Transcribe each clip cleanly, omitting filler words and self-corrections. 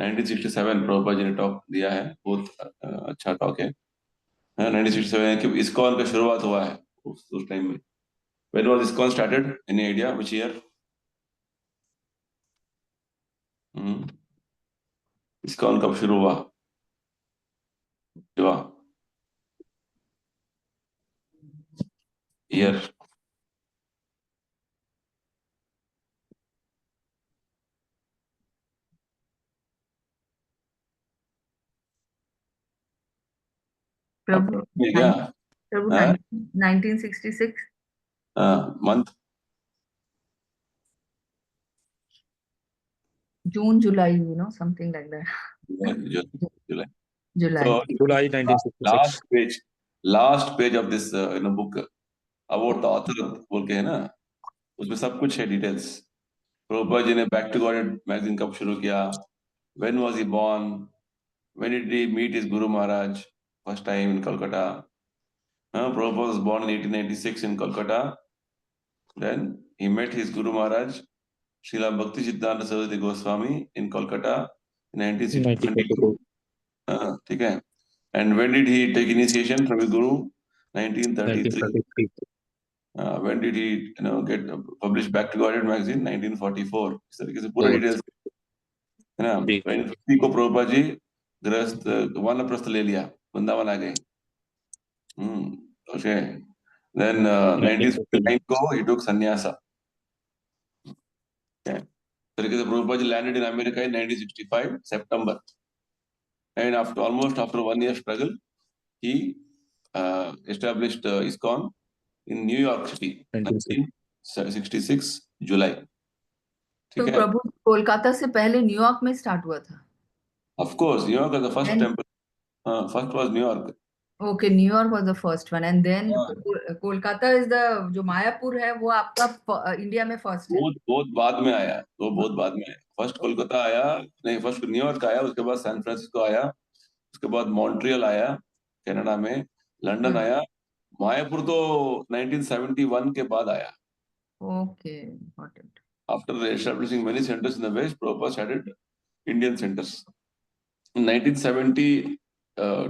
1967 प्रभुपाद जी ने टॉक दिया है, बहुत अच्छा टॉक है। 1967 कि इस्कॉन का शुरुआत हुआ है उस टाइम में। When was ISKCON started? Any idea? Which year? ISKCON कब शुरू हुआ? ईयर? प्रभु क्या? प्रभु 1966 month? June, July, something like that. July. July. So July 1966. last page of this book about the author बोल के है ना, उसमें सब कुछ है डिटेल्स। प्रभुपाद जी ने बैक टू गॉड मैगजीन कब शुरू किया, when was he born, when did he meet his Guru Maharaj first time in Calcutta. Prabhupada was born in 1896 in Calcutta. Then he met his Guru Maharaj, Srila Bhakti Siddhanta Saraswati Goswami in Calcutta in 1922. ठीक है। And when did he take initiation from his Guru? 1933. 1933. When did he get published Back to Godhead magazine? 1944. इस तरीके से पूरा details है ना। 1950 को प्रभुपाद जी गृहस्थ वानप्रस्थ ले लिया, वृंदावन आ गए। Okay. Then 1959 को he took sannyasa. Okay. तरीके से Prabhupada ji landed in America in 1965 September, and after 1 year struggle he established ISKCON in New York City 1966 July. तो प्रभु कोलकाता से पहले न्यूयॉर्क में स्टार्ट हुआ था? Of course, New York was the first temple. First was New York. Okay, New York was the first one, and then Kolkata is the जो मायापुर है वो आपका इंडिया में फर्स्ट है। बहुत बाद में आया, वो बहुत बाद में आया। फर्स्ट कोलकाता आया, नहीं फर्स्ट न्यूयॉर्क आया, उसके बाद सैन फ्रांसिस्को आया, उसके बाद मॉन्ट्रियल आया कनाडा में, लंदन आया, मायापुर तो 1971 के बाद आया। Okay, got it. After establishing many centers in the West, Prabhupada started Indian centers. In 1970,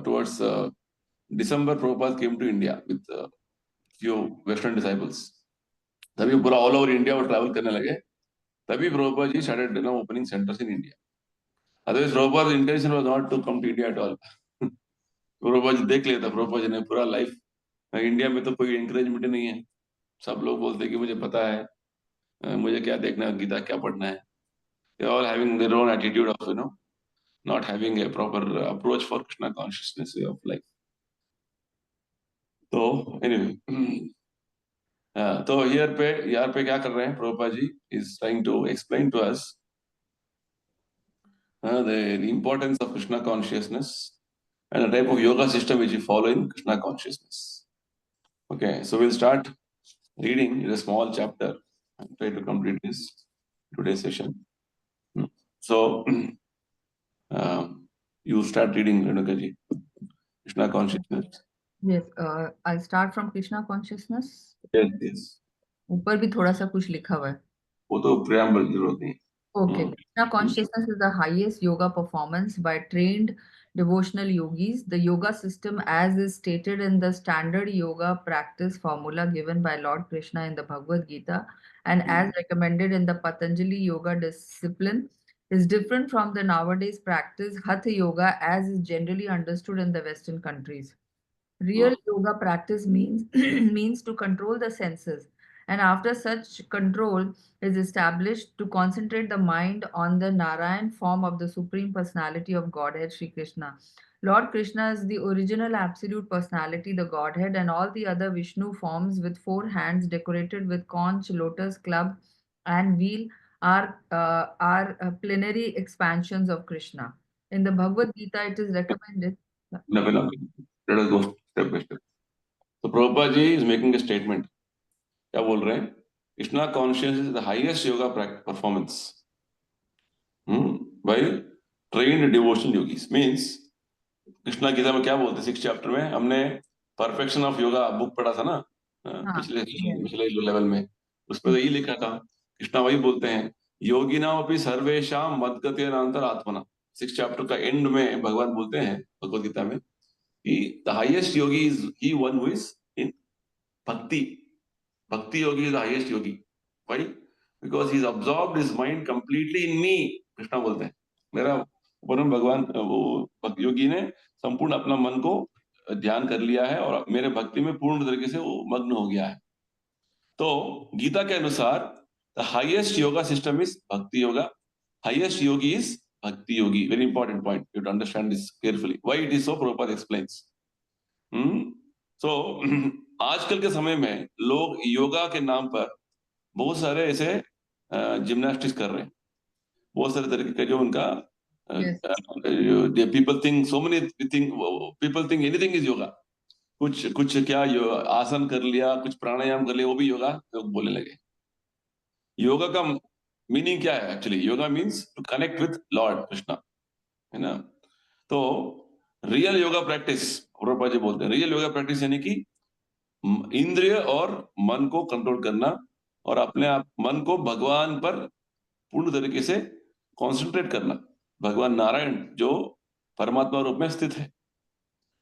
towards December, Prabhupada came to India with few Western disciples. तभी पूरा all over India वो travel करने लगे, तभी Prabhupada ji started opening centers in India. Otherwise, Prabhupada's intention was not to come to India at all. Prabhupada ji देख लिया था, Prabhupada ji ने पूरा life इंडिया में तो कोई encouragement नहीं है, सब लोग बोलते कि मुझे पता है, मुझे क्या देखना है, गीता क्या पढ़ना है. They are all having their own attitude of not having a proper approach for Krishna consciousness way of life. So anyway, तो यहाँ पे क्या कर रहे हैं प्रभुपाद जी is trying to explain to us the importance of Krishna consciousness and the type of yoga system which we follow in Krishna consciousness. Okay, so we'll start reading in a small chapter and try to complete this today's session. So you start reading, Renuka ji, Krishna consciousness. Yes, I'll start from Krishna consciousness. Yes, yes. ऊपर भी थोड़ा सा कुछ लिखा हुआ है। वो तो preamble जरूरत नहीं। Okay, Krishna consciousness is the highest yoga performance by trained devotional yogis. The yoga system, as is stated in the standard yoga practice formula given by Lord Krishna in the Bhagavad Gita and as recommended in the Patanjali yoga discipline, is different from the nowadays practice Hatha yoga as is generally understood in the Western countries. Real yoga practice means means to control the senses, and after such control is established, to concentrate the mind on the Narayan form of the Supreme Personality of Godhead, Sri Krishna. Lord Krishna is the original absolute personality, the Godhead, and all the other Vishnu forms with 4 hands decorated with conch, lotus, club, and wheel are plenary expansions of Krishna. In the Bhagavad Gita, it is recommended. No. Let us go step by step. So Prabhupada ji is making a statement. क्या बोल रहे हैं? Krishna consciousness is the highest yoga performance by trained devotional yogis. Means Krishna Gita में क्या बोलते हैं 6th chapter में, हमने perfection of yoga बुक पढ़ा था ना पिछले लेवल में, उसमें तो ये लिखा था, कृष्णा वही बोलते हैं योगिनाम अपि सर्वेषां मद्गतेनांतर आत्मना. 6th चैप्टर का एंड में भगवान बोलते हैं भगवत गीता में कि the highest yogi is he one who is in bhakti. Bhakti yogi is the highest yogi. Why? Because he is absorbed his mind completely in me. Krishna बोलते हैं मेरा परम भगवान वो योगी ने संपूर्ण अपना मन को ध्यान कर लिया है और मेरे भक्ति में पूर्ण तरीके से वो मग्न हो गया है. तो गीता के अनुसार the highest yoga system is bhakti yoga. Highest yogi is bhakti yogi. Very important point. You to understand this carefully. Why it is so? Prabhupada explains. So आजकल के समय में लोग योगा के नाम पर बहुत सारे ऐसे जिम्नास्टिक्स कर रहे हैं. बहुत सारे तरीके का जो उनका people think so many thing. People think anything is yoga. कुछ कुछ क्या आसन कर लिया, कुछ प्राणायाम कर लिया, वो भी योगा लोग बोलने लगे. योगा का मीनिंग क्या है? Actually yoga means to connect with lord Krishna, है ना. तो real yoga practice Prabhupada ji बोलते हैं, रियल योगा प्रैक्टिस यानी कि इंद्रिय और मन को कंट्रोल करना और अपने आप मन को भगवान पर पूर्ण तरीके से कॉन्सेंट्रेट करना. भगवान नारायण जो परमात्मा रूप में स्थित है,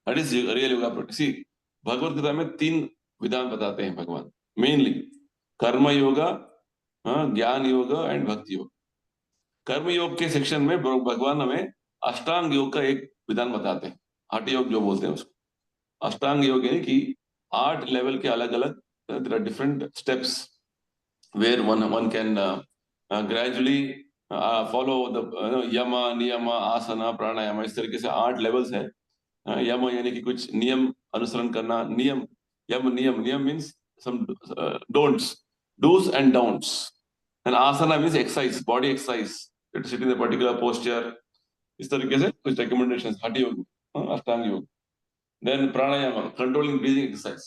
that is real yoga practice. Bhagavad Gita में 3 विधान बताते हैं भगवान. मेनली कर्म योगा, ज्ञान योग एंड भक्ति योग. कर्म योग के सेक्शन में भगवान हमें अष्टांग योग का एक विधान बताते हैं. हठ योग जो बोलते हैं उसको. अष्टांग योग यानी कि 8 लेवल के अलग अलग there are different steps where one can gradually follow the yama niyama asana प्राणायाम. इस तरीके से 8 लेवल्स है. यम यानी कि कुछ नियम अनुसरण करना. नियम यम नियम नियम means some don'ts, do's and don'ts. And asana means exercise, body exercise. To sit in a particular posture. इस तरीके से कुछ recommendations. हठ योग, अष्टांग योग. Then pranayama, controlling breathing exercise.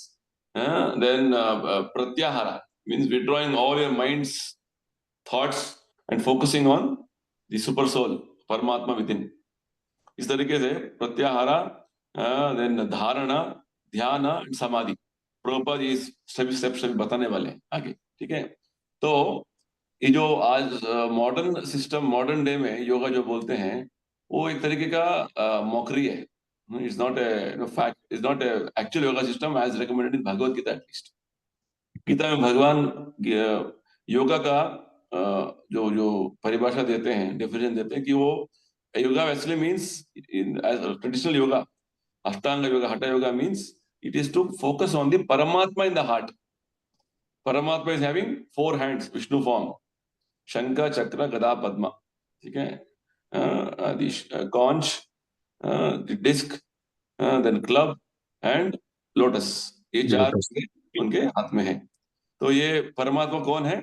Then pratyahara means withdrawing all your mind's thoughts and focusing on the super soul, Paramatma within. इस तरीके से प्रत्याहारा, then धारणा, ध्यान and समाधि. प्रभुपाद जी सभी स्टेप्स बताने वाले हैं आगे. ठीक है. तो ये जो आज मॉडर्न सिस्टम, मॉडर्न डे में योगा जो बोलते हैं वो एक तरीके का मॉकरी है. It's not a fact, it's not a actual yoga system as recommended in Bhagavad Gita. At least Gita में भगवान योगा का जो जो परिभाषा देते हैं, डेफिनेशन देते हैं कि वो yoga actually means in traditional yoga, अष्टांग योगा, हठ yoga means it is to focus on the Paramatma in the heart. Paramatma is having 4 hands, Vishnu form. Shankha, Chakra, Gada, Padma. ठीक है. The conch, the disc, then club and lotus. ये 4 उनके हाथ में है. तो ये परमात्मा कौन है?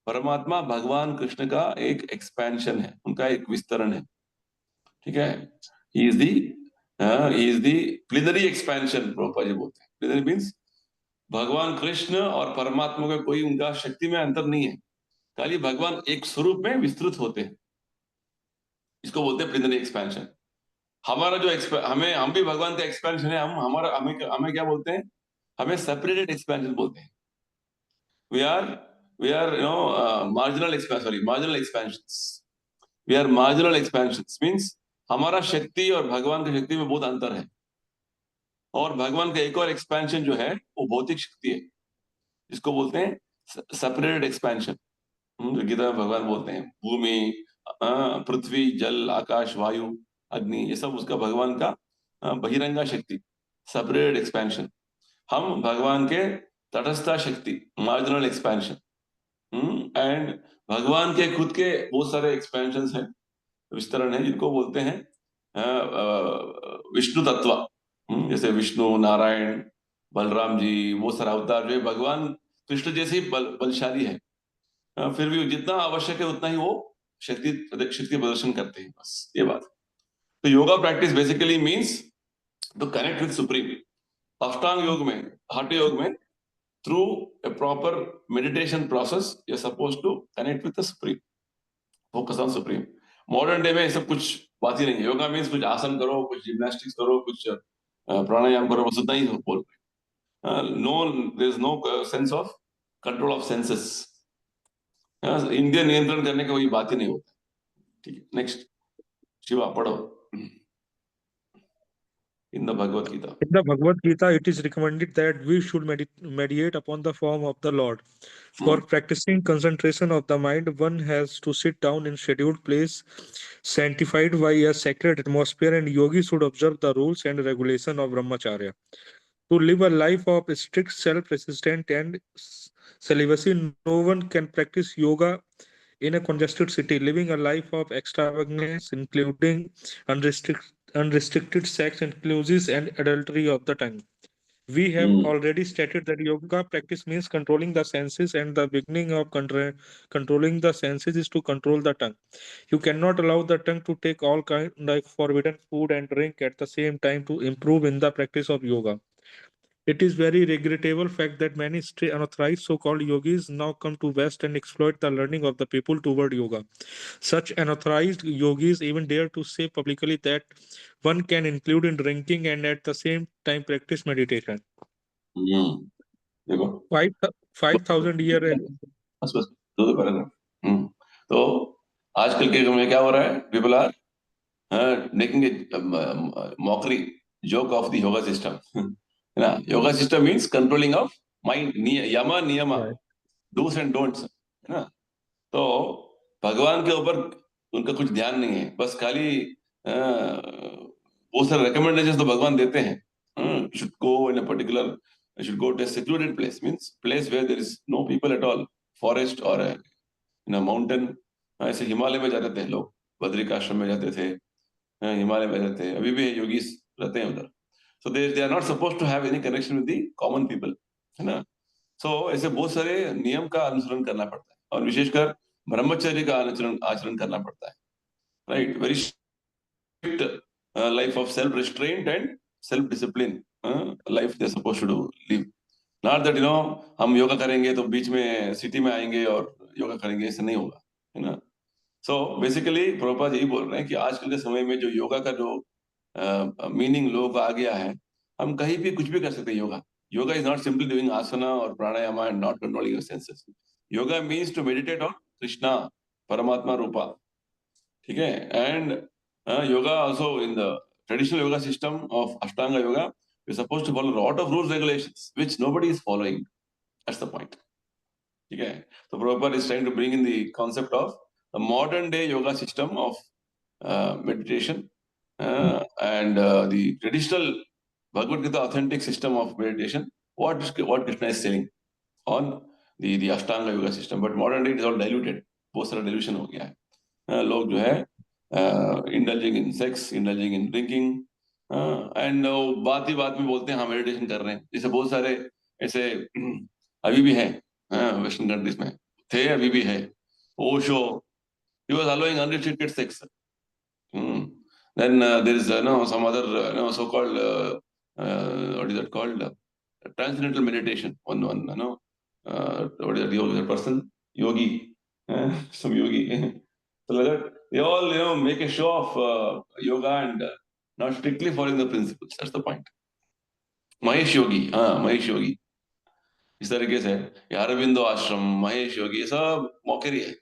परमात्मा भगवान कृष्ण का एक एक्सपेंशन है, उनका एक विस्तरण है. ठीक है. He is the plenary expansion. Prabhupada ji बोलते हैं plenary means भगवान कृष्ण और परमात्मा का कोई उनका शक्ति में अंतर नहीं है, खाली भगवान एक स्वरूप में विस्तृत होते हैं. इसको बोलते हैं plenary expansion. हमारा जो हम भी भगवान का एक्सपेंशन है. हमें क्या बोलते हैं? हमें सेपरेटेड एक्सपेंशन बोलते हैं. we are marginal expansions. We are marginal expansions means हमारा शक्ति और भगवान की शक्ति में बहुत अंतर है. और भगवान का एक और एक्सपेंशन जो है वो भौतिक शक्ति है, जिसको बोलते हैं सेपरेटेड एक्सपेंशन. गीता में भगवान बोलते हैं भूमि, पृथ्वी, जल, आकाश, वायु, अग्नि, ये सब उसका भगवान का बहिरंगा शक्ति, सेपरेटेड एक्सपेंशन. हम भगवान के तटस्थ शक्ति, मार्जिनल एक्सपेंशन. एंड भगवान के खुद के बहुत सारे एक्सपेंशन हैं, विस्तरण है, जिनको बोलते हैं विष्णु तत्व. जैसे विष्णु, नारायण, बलराम जी, वो सारा अवतार जो भगवान कृष्ण जैसे ही बलशाली है, फिर भी जितना आवश्यक है उतना ही वो शक्ति प्रदर्शन करते हैं. बस ये बात. तो yoga practice basically means to connect with supreme. Ashtanga योग में, हठ योग में, through a proper meditation process you are supposed to connect with the supreme, focus on supreme. Modern day में सब कुछ बात ही नहीं है. योगा मीन्स कुछ आसन करो, कुछ जिम्नास्टिक्स करो, कुछ प्राणायाम करो, बस उतना ही बोल रहे. No, there is no sense of control of senses. इंद्रिय नियंत्रण करने का कोई बात ही नहीं होता. ठीक है. नेक्स्ट. Shiva, पढ़ो. In the Bhagavad Gita. In the Bhagavad Gita, it is recommended that we should meditate upon the form of the Lord. For practicing concentration of the mind, one has to sit down in scheduled place, sanctified by a sacred atmosphere, and yogi should observe the rules and regulation of brahmacharya. To live a life of strict self-resistant and celibacy, no one can practice yoga in a congested city, living a life of extravagance, including unrestricted sex, inclusions, and adultery of the tongue. We have already stated that yoga practice means controlling the senses, and the beginning of controlling the senses is to control the tongue. You cannot allow the tongue to take all kind of forbidden food and drink at the same time to improve in the practice of yoga. It is very regrettable fact that many unauthorized so-called yogis now come to West and exploit the learning of the people toward yoga. Such unauthorized yogis even dare to say publicly that one can include in drinking and at the same time practice meditation. देखो 5,000 year बस बस दो paragraph. तो आजकल के युग में क्या हो रहा है? People are making a mockery joke of the yoga system. है ना? Yoga system means controlling of mind, yama niyama, do's and don'ts. है ना? तो भगवान के ऊपर उनका कुछ ध्यान नहीं है, बस खाली वो सारे recommendations तो भगवान देते हैं. You should go in a particular, you should go to a secluded place, means place where there is no people at all, forest or in a mountain. ऐसे हिमालय में जाते थे लोग, बद्रिकाश्रम में जाते थे, हिमालय में जाते थे, अभी भी योगीस रहते हैं उधर. So they are not supposed to have any connection with the common people, है ना? So ऐसे बहुत सारे नियम का अनुसरण करना पड़ता है, और विशेषकर ब्रह्मचर्य का आचरण करना पड़ता है, right? Very strict life of self restraint and self discipline life they are supposed to live. Not that हम योगा करेंगे तो बीच में सिटी में आएंगे और योगा करेंगे, ऐसा नहीं होगा, है ना? सो बेसिकली प्रभुपाद यही बोल रहे हैं कि आजकल के समय में जो योगा का जो मीनिंग लोगों को आ गया है, हम कहीं भी कुछ भी कर सकते हैं. Yoga is not simply doing asana और pranayama and not controlling your senses. Yoga means to meditate on Krishna, Paramatma rupa, ठीक है? And yoga also in the traditional yoga system of Ashtanga yoga, you're supposed to follow a lot of rules regulations which nobody is following. That's the point. Okay, so Prabhupada is trying to bring in the concept of the modern day yoga system of meditation and the traditional Bhagavad Gita authentic system of meditation, what Krishna is saying on the Ashtanga yoga system. But modern day it is all diluted, बहुत सारा dilution हो गया है. लोग जो है indulging in sex, indulging in drinking, and बात ही बात में बोलते हैं हाँ मेडिटेशन कर रहे हैं. जैसे बहुत सारे ऐसे अभी भी हैं वेस्टर्न कंट्रीज में, थे, अभी भी है. Osho, he was allowing unrestricted sex. Then there is some other so-called what is that called, transcendental meditation. One what is that person, yogi, some yogi. So like that, they all make a show of yoga and not strictly following the principles. That's the point. Mahesh Yogi इस तरीके से, अरविंदो आश्रम, महेश योगी, ये सब मौकेरी है,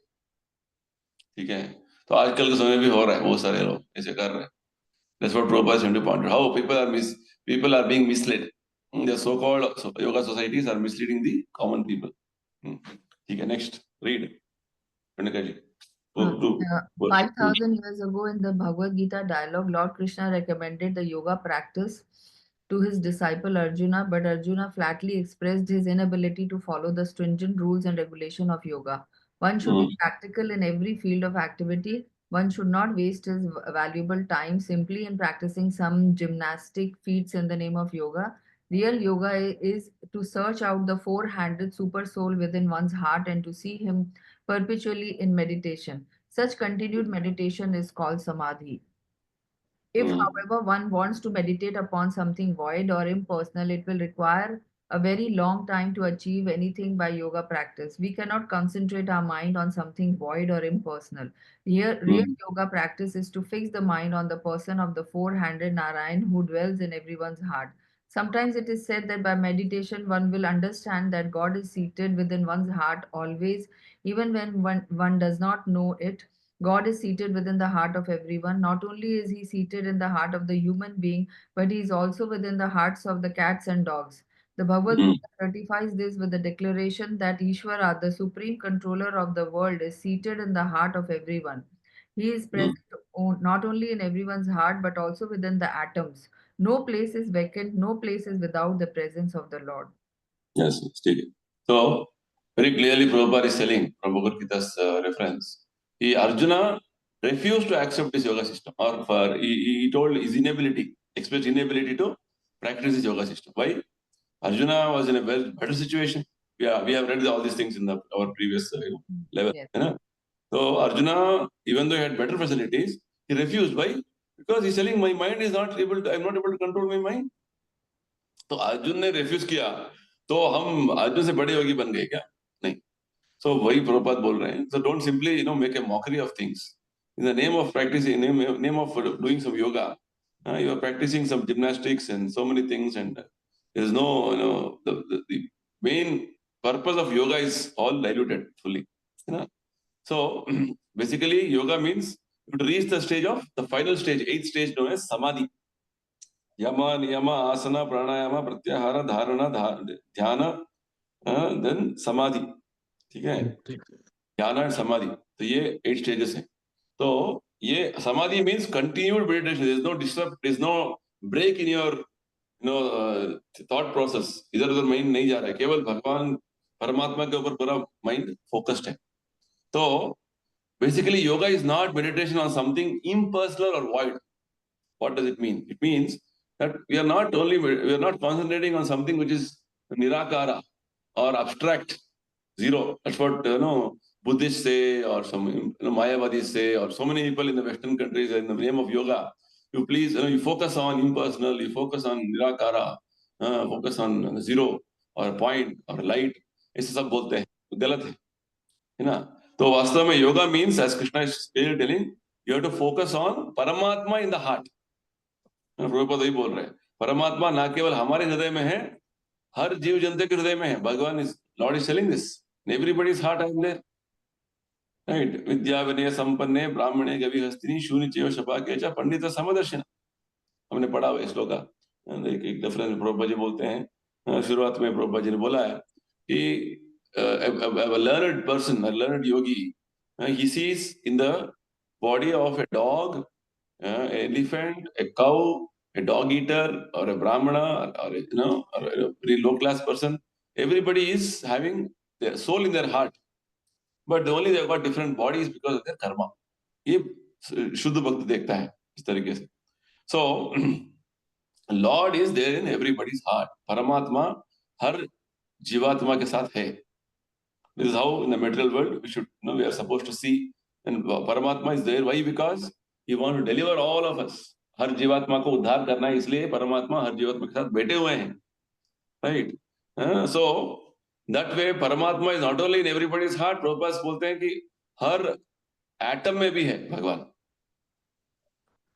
ठीक है? तो आजकल के समय भी हो रहा है, बहुत सारे लोग ऐसे कर रहे हैं. That's what Prabhupada is trying to point out. How people are being misled. The so-called yoga societies are misleading the common people. ठीक है, next read. Pranaka ji. 5,000 years ago in the Bhagavad Gita dialogue, Lord Krishna recommended the yoga practice to his disciple Arjuna, but Arjuna flatly expressed his inability to follow the stringent rules and regulation of yoga. One should be practical in every field of activity. One should not waste his valuable time simply in practicing some gymnastic feats in the name of yoga. Real yoga is to search out the four-handed super soul within one's heart and to see him perpetually in meditation. Such continued meditation is called samadhi. If, however, one wants to meditate upon something void or impersonal, it will require a very long time to achieve anything by yoga practice. We cannot concentrate our mind on something void or impersonal. Real yoga practice is to fix the mind on the person of the four-handed Narayan who dwells in everyone's heart. Sometimes it is said that by meditation one will understand that God is seated within one's heart always, even when one does not know it. God is seated within the heart of everyone. Not only is he seated in the heart of the human being, but he is also within the hearts of the cats and dogs. The Bhagavad Hmm. Gita certifies this with the declaration that Ishvara, the supreme controller of the world, is seated in the heart of everyone. He is present not only in everyone's heart, but also within the atoms. No place is vacant, no place is without the presence of the Lord. Yes, still. So, very clearly, Prabhupada is telling from Bhagavad Gita's reference. Arjuna refused to accept this yoga system, or he told his inability, expressed inability to practice this yoga system. Why? Arjuna was in a better situation. We have read all these things in our previous level. Yes. You know? So Arjuna, even though he had better facilities, he refused. Why? Because he's telling my mind is not able to, I'm not able to control my mind. तो अर्जुन ने refuse किया तो हम अर्जुन से बड़े योगी बन गए क्या? नहीं. So वही प्रभुपाद बोल रहे हैं. So don't simply make a mockery of things. In the name of practicing, name of doing some yoga, you are practicing some gymnastics and so many things, and there is no the main purpose of yoga is all diluted fully. So basically, yoga means to reach the stage of the final stage, 8th stage known as samadhi. Yama, niyama, asana, pranayama, pratyahara, dharana, dhyana, then samadhi. ठीक है? ध्यान and समाधि. तो ये 8 stages हैं. तो ये samadhi means continued meditation. There is no disturb, there is no break in your thought process. इधर उधर माइंड नहीं जा रहा है, केवल भगवान परमात्मा के ऊपर पूरा माइंड फोकस्ड है. तो basically yoga is not meditation on something impersonal or void. What does it mean? It means that we are not concentrating on something which is nirakara or abstract, zero. That's what Buddhists say, or some Mayavadis say, or so many people in the Western countries in the name of yoga. You please, you focus on impersonal, you focus on nirakara, focus on zero or point or light. ऐसे सब बोलते हैं, तो गलत है ना? तो वास्तव में yoga means, as Krishna is clearly telling, you have to focus on Paramatma in the heart. Prabhupada ही बोल रहे हैं, परमात्मा ना केवल हमारे हृदय में है, हर जीव जंतु के हृदय में है. भगवान is Lord is telling this. In everybody's heart I am there. Right? विद्या विनय संपन्ने ब्राह्मणे गवि हस्तिनी शून्य चैव शपाके च पंडित समदर्शन. हमने पढ़ा हुआ इस श्लोक का. एक रेफरेंस प्रभुपाद जी बोलते हैं, शुरुआत में प्रभुपाद जी ने बोला है कि a learned person, a learned yogi, he sees in the body of a dog, an elephant, a cow, a dog eater, or a brahmana, or a very low class person. Everybody is having their soul in their heart, but only they've got different bodies because of their karma. ये शुद्ध भक्त देखता है इस तरीके से. So Lord is there in everybody's heart. परमात्मा हर जीवात्मा के साथ है. This is how in the material world we are supposed to see, and Paramatma is there. Why? Because he wants to deliver all of us. हर जीवात्मा को उद्धार करना है, इसलिए परमात्मा हर जीवात्मा के साथ बैठे हुए हैं. Right? So that way परमात्मा is not only in everybody's heart. Prabhupada बोलते हैं कि हर एटम में भी है भगवान,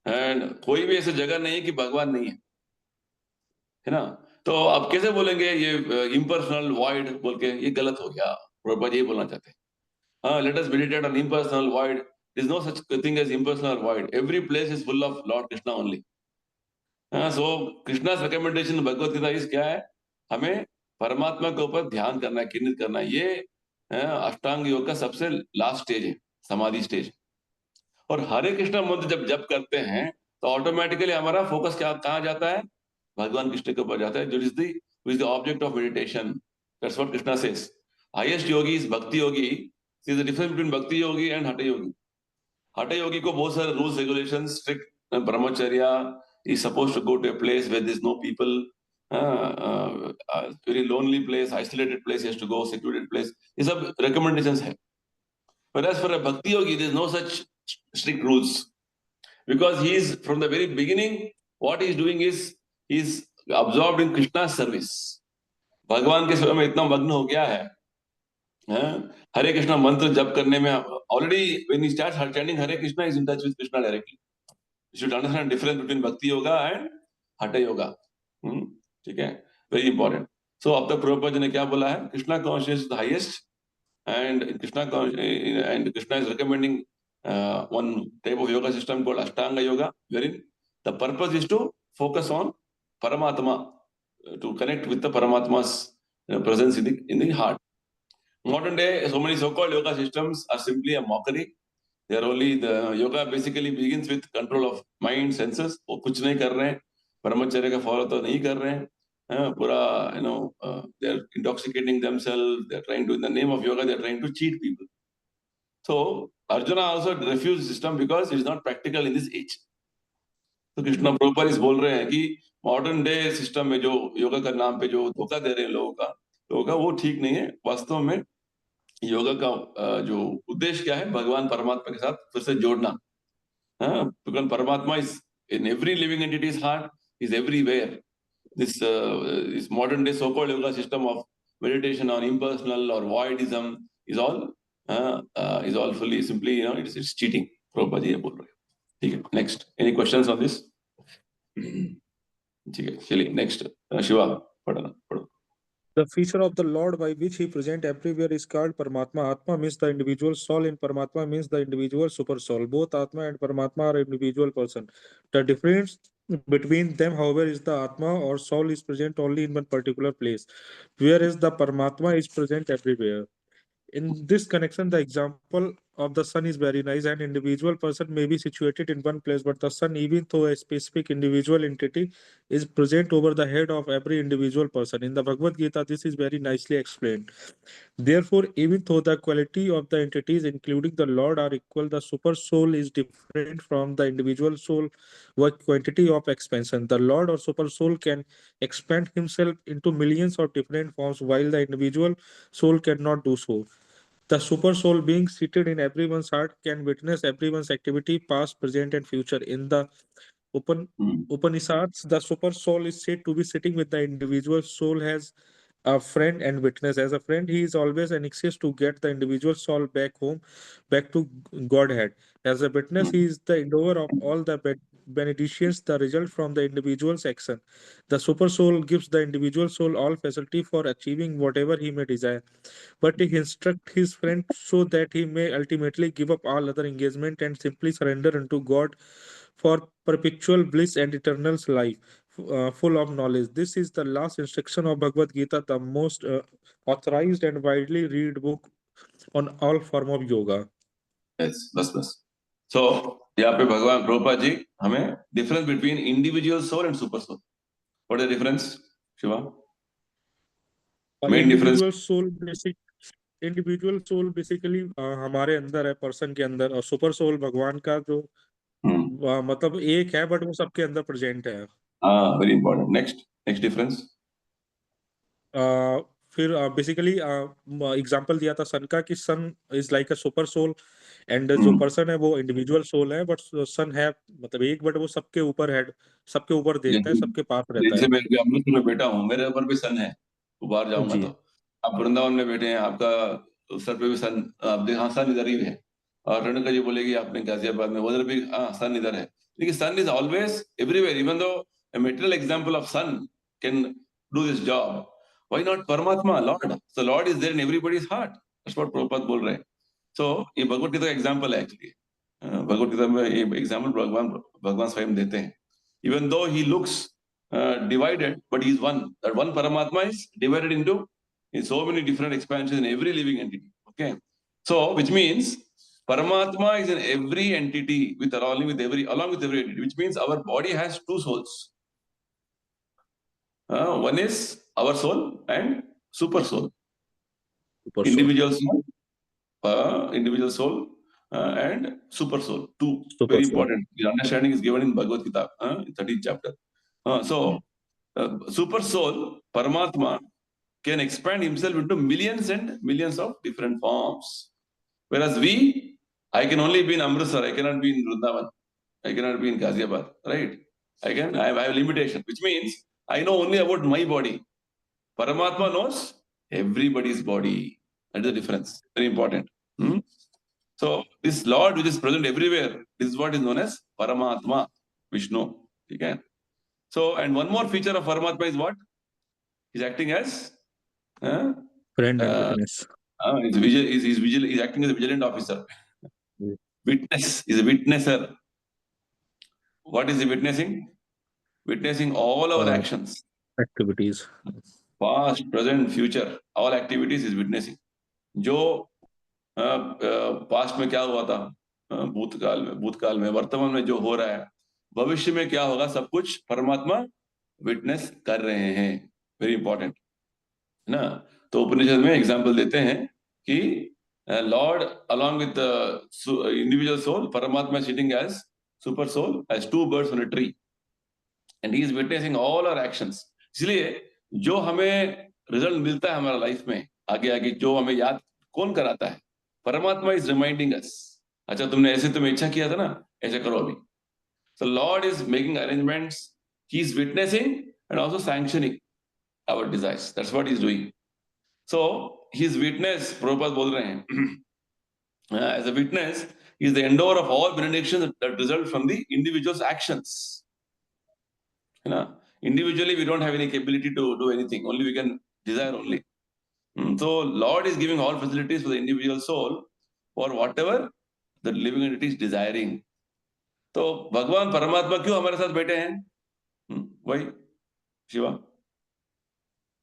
एंड कोई भी ऐसी जगह नहीं है कि भगवान नहीं है ना? तो आप कैसे बोलेंगे ये इम्पर्सनल वॉइड बोल के? ये गलत हो गया. प्रभुपाद ये बोलना चाहते हैं, let us meditate on impersonal void. There is no such thing as impersonal void. Every place is full of Lord Krishna only. So Krishna's recommendation in Bhagavad Gita is क्या है? हमें परमात्मा के ऊपर ध्यान करना है, केंद्रित करना है. ये अष्टांग योग का सबसे लास्ट स्टेज है, समाधि स्टेज. और हरे कृष्णा मंत्र जब जप करते हैं तो ऑटोमेटिकली हमारा फोकस कहाँ जाता है? भगवान कृष्ण के ऊपर जाता है, जो is the object of meditation. That's what Krishna says. Highest yogi is bhakti Yogi. See the difference between भक्ति योगी एंड हठ योगी. हठ योगी को बहुत सारे rules regulation, strict brahmacharya, is suppose to go to a place where there is no people, very lonely place, isolated place, he has to go, secluded place. ये सब recommendations है. But as for a bhakti yogi there is no such strict rules, because he is from the very beginning, what he is doing is he is absorbed in Krishna's service. भगवान के सेवा में इतना मग्न हो गया है. हरे कृष्णा मंत्र जप करने में already when he starts chanting Hare Krishna, he is in touch with Krishna directly. You should understand difference between bhakti yoga and hatha yoga. ठीक है, very important. So अब तक प्रभुपाद जी ने क्या बोला है? Krishna consciousness is the highest, and Krishna is recommending one type of yoga system called Ashtanga Yoga, wherein the purpose is to focus on Paramatma, to connect with the Paramatma's presence in the heart. Modern day, so many so-called yoga systems are simply a mockery. They are only, the yoga basically begins with control of mind, senses. वो कुछ नहीं कर रहे हैं, ब्रह्मचर्य का follow तो नहीं कर रहे हैं, पूरा they are intoxicating themselves. They are trying to, in the name of yoga, they are trying to cheat people. So Arjuna also refused the system because it is not practical in this age. तो कृष्णा प्रभुपाद इस बोल रहे हैं कि modern day system में जो योगा का नाम पे जो धोखा दे रहे हैं लोगों का वो ठीक नहीं है. वास्तव में योगा का जो उद्देश्य क्या है, भगवान परमात्मा के साथ फिर से जोड़ना. Because परमात्मा is in every living entity's heart, is everywhere. This modern day so-called yoga system of meditation on impersonal or voidism is all fully simply, it's cheating. Prabhupada जी ये बोल रहे हैं. ठीक है, next. Any questions on this? ठीक है, चलिए next. Shiva पढ़ो. The feature of the Lord by which he present everywhere is called Paramatma. Atma means the individual soul, and Paramatma means the individual super soul. Both Atma and Paramatma are individual person. The difference between them, however, is the Atma or soul is present only in one particular place, whereas the Paramatma is present everywhere. In this connection, the example of the sun is very nice. An individual person may be situated in one place, but the sun, even though a specific individual entity, is present over the head of every individual person. In the Bhagavad Gita, this is very nicely explained. Therefore, even though the quality of the entities, including the Lord, are equal, the super soul is different from the individual soul with quantity of expansion. The Lord or super soul can expand himself into millions of different forms, while the individual soul cannot do so. The super soul, being seated in everyone's heart, can witness everyone's activity, past, present, and future. In the Upanishads, the super soul is said to be sitting with the individual soul as a friend and witness. As a friend, he is always anxious to get the individual soul back home, back to Godhead. As a witness, he is the endower of all the benedictions that result from the individual's action. The super soul gives the individual soul all facility for achieving whatever he may desire, but he instructs his friend so that he may ultimately give up all other engagement and simply surrender unto God for perpetual bliss and eternal life, full of knowledge. This is the last instruction of Bhagavad Gita, the most authorized and widely read book on all form of yoga. Yes, बस. So यहाँ पे भगवान प्रभुपाद जी हमें difference between individual soul and super soul. What is the difference, Shiva? Main difference. Individual soul basically हमारे अंदर है, person के अंदर, और सुपर सोल भगवान का जो मतलब एक है, बट वो सबके अंदर प्रेजेंट है. Very important. Next difference. फिर बेसिकली एग्जांपल दिया था सन का कि sun is like a super soul and जो पर्सन है वो इंडिविजुअल सोल है, बट सन है मतलब एक, बट वो सबके ऊपर है, सबके ऊपर देखता है, सबके पास रहता जैसे है. मैं अमृत में बैठा हूँ, मेरे ऊपर भी सन है, बाहर जाऊंगा तो. आप वृंदावन में बैठे हैं, आपका सर पे भी सन, आप देख, हाँ सन इधर ही है. और रेणुका जी बोलेगी आपने गाजियाबाद में, उधर भी हाँ सन इधर है. लेकिन sun is always everywhere. Even though a material example of sun can do this job, why not Paramatma, Lord? So Lord is there in everybody's heart. That's what Prabhupada बोल रहे हैं. So ये भगवत गीता का एग्जाम्पल है actually. भगवत गीता में ये example भगवान स्वयं देते हैं. Even though he looks divided, but he is one. That one Paramatma is divided into in so many different expansions in every living entity. Okay, so which means Paramatma is in every entity along with every entity. Which means our body has two souls. One is our soul and super soul. Individual soul and super soul. Two very important. The understanding is given in Bhagavad Gita, 13th chapter. So super soul, Paramatma, can expand himself into millions and millions of different forms. Whereas I can only be in Amritsar, I cannot be in Vrindavan, I cannot be in Ghaziabad, right? I have a limitation, which means I know only about my body. Paramatma knows everybody's body. That is the difference. Very important. So this Lord, which is present everywhere, this is what is known as Paramatma, Vishnu. Okay. So, and one more feature of Paramatma is what? He's acting as friend and witness. He's acting as a vigilant officer. Witness is a witnesser. What is he witnessing? Witnessing all our actions. Activities. Past, present, future. All activities is witnessing. जो past में क्या हुआ था, भूतकाल में, वर्तमान में जो हो रहा है, भविष्य में क्या होगा, सब कुछ परमात्मा विटनेस कर रहे हैं. वेरी इंपॉर्टेंट है ना. तो उपनिषद में एग्जांपल देते हैं कि Lord along with individual soul, Paramatma sitting as super soul, as two birds on a tree, and he is witnessing all our actions. इसलिए जो हमें रिजल्ट मिलता है हमारा लाइफ में, आगे आगे जो हमें याद कौन कराता है? परमात्मा इज रिमाइंडिंग अस. अच्छा, तुमने ऐसे तुम्हें इच्छा किया था ना, ऐसे करो अभी. So Lord is making arrangements. He's witnessing and also sanctioning our desires. That's what he's doing. So his witness, Prabhupada बोल रहे हैं, as a witness, is the endower of all benedictions that result from the individual's actions. You know, individually we don't have any capability to do anything. Only we can desire only. So Lord is giving all facilities for the individual soul for whatever the living entity is desiring. तो भगवान परमात्मा क्यों हमारे साथ बैठे हैं? वही Shiva,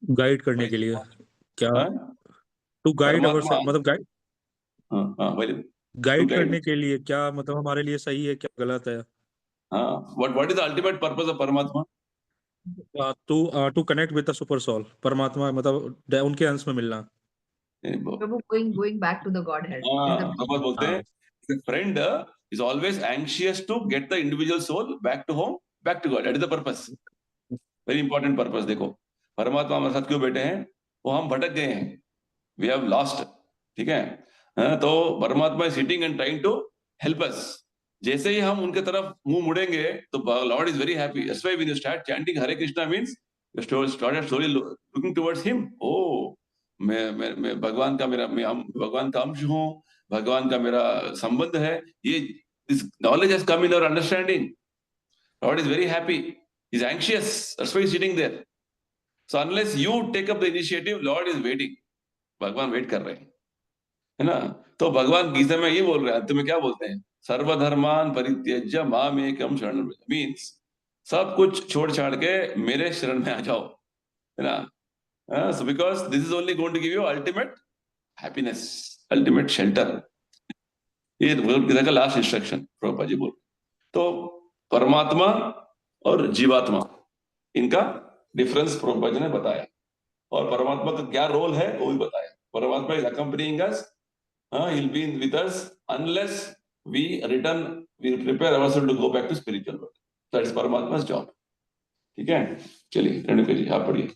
guide करने के लिए क्या? हाँ? टू गाइड अवर, परमात्मा, मतलब गाइड वही गाइड guide. करने के लिए क्या, मतलब हमारे लिए सही है क्या गलत है? हाँ, what is the ultimate purpose of परमात्मा? To connect with the super soul. परमात्मा मतलब उनके अंश में मिलना. Prabhu, going back to the Godhead. Prabhupada बोलते हैं, the friend is always anxious to get the individual soul back to home, back to God. That is the purpose. Very important purpose. देखो, परमात्मा हमारे साथ क्यों बैठे हैं? वो हम भटक गए हैं, we have lost. ठीक है, तो परमात्मा is sitting and trying to help us. जैसे ही हम उनके तरफ मुंह मुड़ेंगे तो Lord is very happy. That's why when you start chanting Hare Krishna means you started slowly looking towards him. Oh, मैं भगवान का हम भगवान का अंश हूँ, भगवान का मेरा संबंध है. ये this knowledge has come in our understanding. Lord is very happy. He's anxious. That's why he's sitting there. So unless you take up the initiative, Lord is waiting. भगवान वेट कर रहे हैं, है ना. तो भगवान गीता में ये बोल रहे हैं, तुम्हें क्या बोलते हैं? सर्वधर्मान परित्यज्य मामेकम शरणं व्रज. मीन्स सब कुछ छोड़ छाड़ के मेरे शरण में आ जाओ, है ना. So because this is only going to give you ultimate happiness, ultimate shelter. ये भगवद गीता का लास्ट इंस्ट्रक्शन प्रभुपाद जी बोल. तो परमात्मा और जीवात्मा, इनका डिफरेंस प्रभुपाद जी ने बताया, और परमात्मा का क्या रोल है वो भी बताया. परमात्मा is accompanying us, he'll be with us unless we return, we prepare ourselves to go back to spiritual world. That is Paramatma's job. ठीक है, चलिए रेणुका जी आप पढ़िए.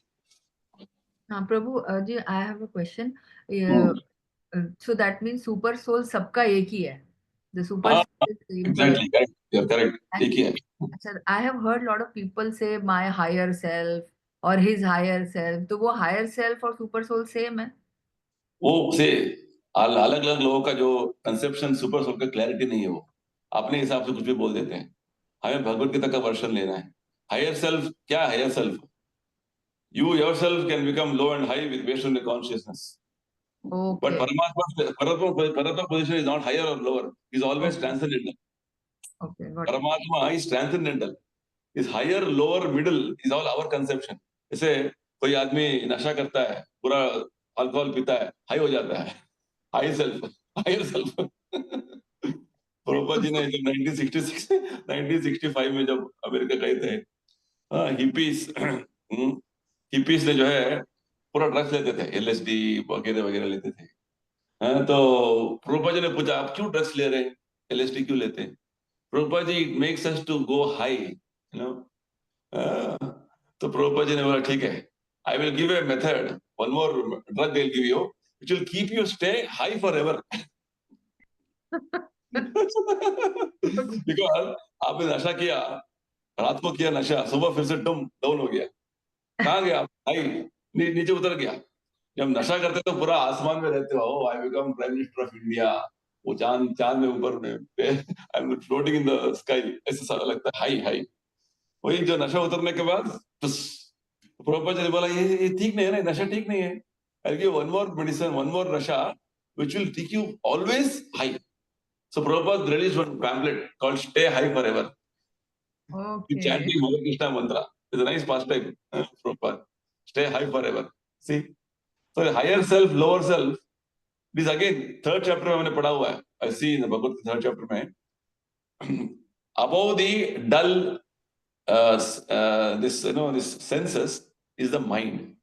हाँ प्रभु जी, I have a question. So that means super soul सबका एक ही है. The super soul is same for Exactly, correct. You're correct. एक ही है. अच्छा, I have heard lot of people say my higher self or his higher self. तो वो higher self और super soul same है? वो से अलग अलग लोगों का जो कंसेप्शन सुपर सोल का क्लैरिटी नहीं है, वो अपने हिसाब से कुछ भी बोल देते हैं. हमें भगवत गीता का वर्षन लेना है. हायर सेल्फ क्या है? Higher self, you yourself can become low and high with based on the consciousness. Okay. But Paramatma position is not higher or lower. He's always transcendental. Okay, got it. Paramatma is transcendental. Is higher, lower, middle is all our conception. जैसे कोई आदमी नशा करता है, पूरा alcohol पीता है, high हो जाता है. High self, higher self. Prabhupada ji ने जब 1965 में जब अमेरिका गए थे, हिपीस ने जो है पूरा ड्रग्स लेते थे, LSD वगैरह वगैरह लेते थे. तो प्रभुपाद जी ने पूछा, आप क्यों ड्रग्स ले रहे हैं, LSD क्यों लेते हैं? Prabhupada ji, it makes us to go high, you know. तो प्रभुपाद जी ने बोला, ठीक है, I will give a method, one more drug they will give you, which will keep you stay high forever. Because आपने नशा किया, रात को किया नशा, सुबह फिर से डम डाउन हो गया. कहाँ गया? हाई, नीचे उतर गया. जब नशा करते तो पूरा आसमान में रहते हो, I become prime minister of India, वो चांद में ऊपर में, I am floating in the sky, ऐसा सारा लगता है हाई हाई. वही जो नशा उतरने के बाद प्रभुपाद जी ने बोला, ये ठीक नहीं है ना, नशा ठीक नहीं है. I give one more medicine, one more नशा, which will take you always high. So Prabhupada released one pamphlet called Stay High Forever. He's Okay. chanting Hare Krishna mantra. It's a nice pastime, Prabhupada. Stay high forever. See? So higher self, lower self, this again, third chapter में मैंने पढ़ा हुआ है. I see in the Bhagavad Gita third chapter में above the dull this senses is the mind.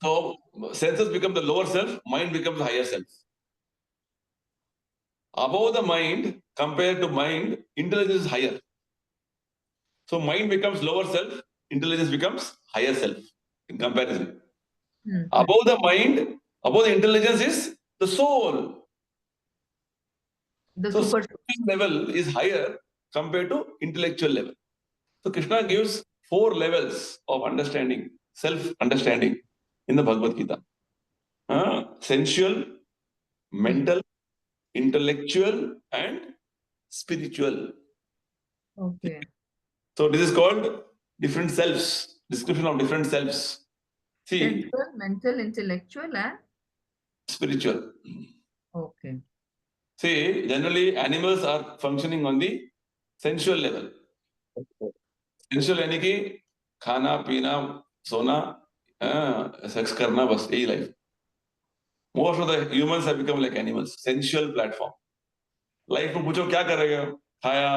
So senses become the lower self, mind becomes the higher self. Above the mind, compared to mind, intelligence is higher. So mind becomes lower self, intelligence becomes higher self in comparison. Above the mind, above the intelligence is the soul. The So super spiritual level is higher compared to intellectual level. So Krishna gives 4 levels of understanding, self-understanding in the Bhagavad Gita. Sensual, mental, intellectual, and spiritual. Okay. So this is called different selves, description of different selves. See, Sensual, mental, intellectual, and spiritual. okay. See, generally animals are functioning on the sensual level. Sensual यानी कि खाना पीना सोना sex करना बस यही life. Most of the humans have become like animals. Sensual platform. Life में पूछो क्या कर रहे हो? खाया,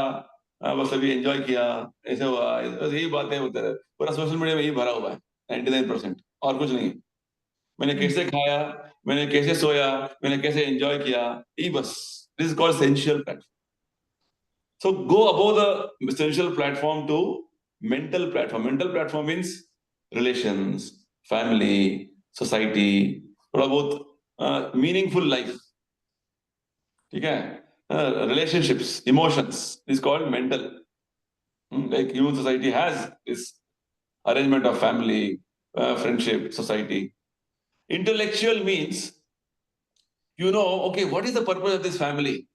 बस अभी एंजॉय किया, ऐसे हुआ, बस यही बातें होते रहे. पूरा सोशल मीडिया में यही भरा हुआ है 99%, और कुछ नहीं. मैंने कैसे खाया, मैंने कैसे सोया, मैंने कैसे एंजॉय किया, यही बस. This is called sensual platform. So go above the sensual platform to mental platform. Mental platform means relations, family, society, थोड़ा बहुत meaningful life. ठीक है? Relationships, emotions is called mental. Like human society has this arrangement of family, friendship, society. Intellectual means you know, okay, what is the purpose of this family?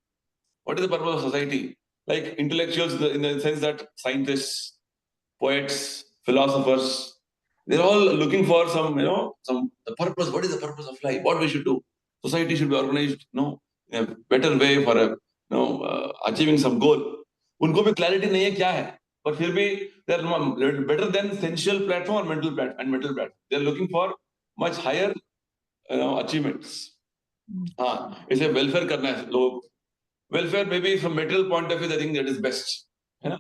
What is the purpose of society? Like intellectuals in the sense that scientists, poets, philosophers, they're all looking for some the purpose. What is the purpose of life? What we should do? Society should be organized, in a better way for achieving some goal. उनको भी clarity नहीं है क्या है, but फिर भी they're better than sensual platform or mental platform. They're looking for much higher achievements. हाँ, इसे welfare करना है लोगों को. Welfare maybe from material point of view, I think that is best. है ना?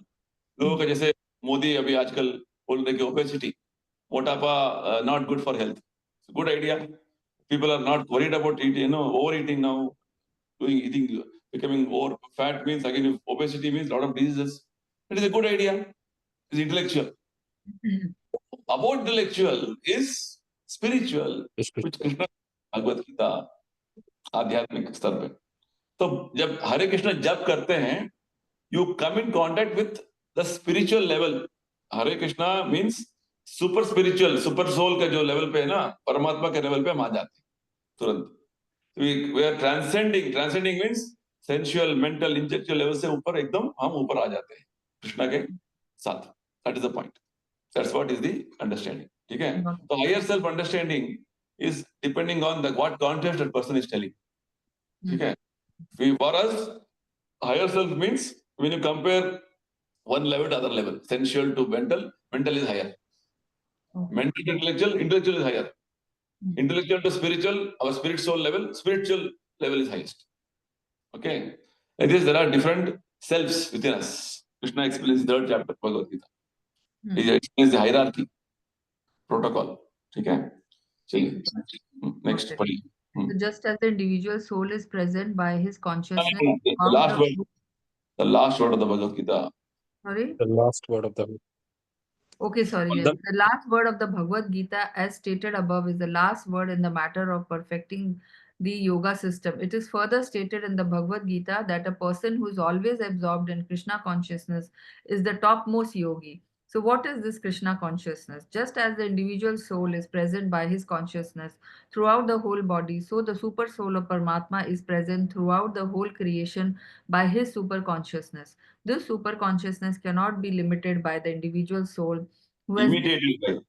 लोगों का जैसे मोदी अभी आजकल बोल रहे कि obesity, मोटापा not good for health. It's a good idea. People are not worried about eating, overeating now, eating, becoming over fat means again if obesity means a lot of diseases. It is a good idea. It's intellectual. About intellectual is spiritual, which Krishna Bhagavad Gita आध्यात्मिक स्तर पे. तो जब हरे कृष्ण जप करते हैं, you come in contact with the spiritual level. Hare Krishna means super spiritual, super soul का जो level पे है ना, परमात्मा के level पे हम आ जाते हैं तुरंत. We are transcending. Transcending means sensual, mental, intellectual level से ऊपर एकदम हम ऊपर आ जाते हैं कृष्णा के साथ. That is the point. That's what is the understanding. ठीक है? तो higher self understanding is depending on what context that person is telling. ठीक है? For us, higher self means when you compare one level to other level, sensual to mental is higher. Mental to intellectual is higher. Intellectual to spiritual, our spirit soul level, spiritual level is highest. Okay? Like this, there are different selves within us. Krishna explains in the 3rd chapter of Bhagavad Gita. He explains the hierarchy, protocol. Okay? चलिए, next पढ़िए. So just as the individual soul is present by his consciousness. The last word of the Bhagavad Gita. Sorry? The last word of the Okay, sorry. Yes. The last word of the Bhagavad Gita, as stated above, is the last word in the matter of perfecting the yoga system. It is further stated in the Bhagavad Gita that a person who is always absorbed in Krishna consciousness is the topmost yogi. So what is this Krishna consciousness? Just as the individual soul is present by his consciousness throughout the whole body, so the super soul of Paramatma is present throughout the whole creation by his super consciousness. This super consciousness cannot be limited by the individual soul, who has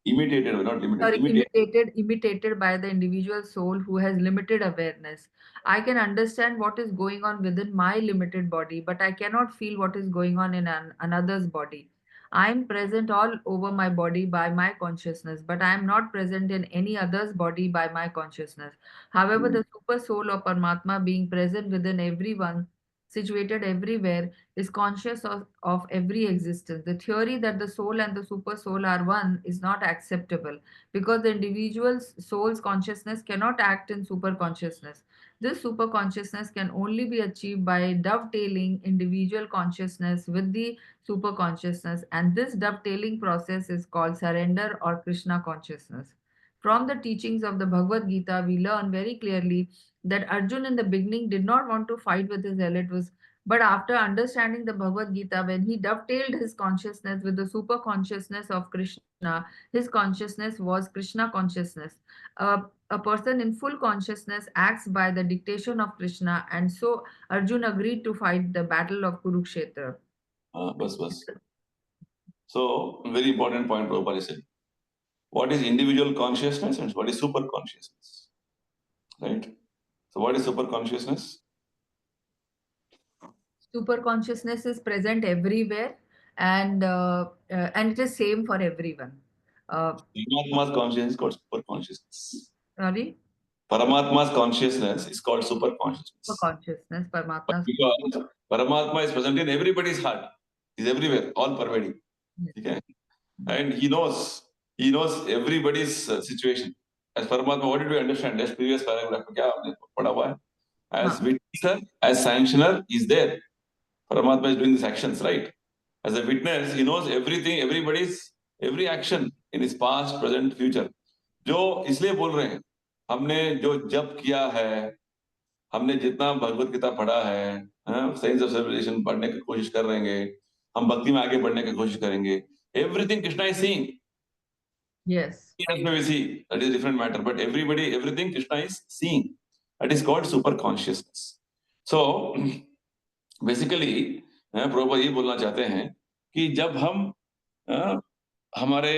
imitated by, not limited, imitated by the individual soul who has limited awareness. I can understand what is going on within my limited body, but I cannot feel what is going on in another's body. I am present all over my body by my consciousness, but I am not present in any other's body by my consciousness. However, the super soul of Paramatma, being present within everyone, situated everywhere, is conscious of every existence. The theory that the soul and the super soul are one is not acceptable because the individual soul's consciousness cannot act in super consciousness. This super consciousness can only be achieved by dovetailing individual consciousness with the super consciousness, and this dovetailing process is called surrender or Krishna consciousness. From the teachings of the Bhagavad Gita, we learn very clearly that Arjun in the beginning did not want to fight with his relatives, but after understanding the Bhagavad Gita, when he dovetailed his consciousness with the super consciousness of Krishna, his consciousness was Krishna consciousness. A person in full consciousness acts by the dictation of Krishna, and so Arjun agreed to fight the battle of Kurukshetra. bus. So, very important point Prabhupada said. What is individual consciousness and what is super consciousness? Right? So, what is super consciousness? Super consciousness is present everywhere, and it is same for everyone. Paramatma's consciousness is called super consciousness. Sorry? Paramatma's consciousness is called super consciousness. Super consciousness, Paramatma's. Because Paramatma is present in everybody's heart. He's everywhere, all pervading. Okay? And he knows everybody's situation. As Paramatma, what did we understand? That's previous paragraph. As witnesser, as sanctioner, is there. Paramatma is doing these actions, right? As a witness, he knows everything, every action in his past, present, future. जो इसलिए बोल रहे हैं, हमने जो जप किया है, हमने जितना भगवत गीता पढ़ा है, साइंस ऑफ सिविलाइजेशन पढ़ने की कोशिश कर रहे हैं, हम भक्ति में आगे बढ़ने की कोशिश करेंगे. Everything Krishna is seeing. Yes. Yes, we see. That is a different matter. But everything Krishna is seeing. That is called super consciousness. So, basically, Prabhupada ये बोलना चाहते हैं कि जब हम हमारे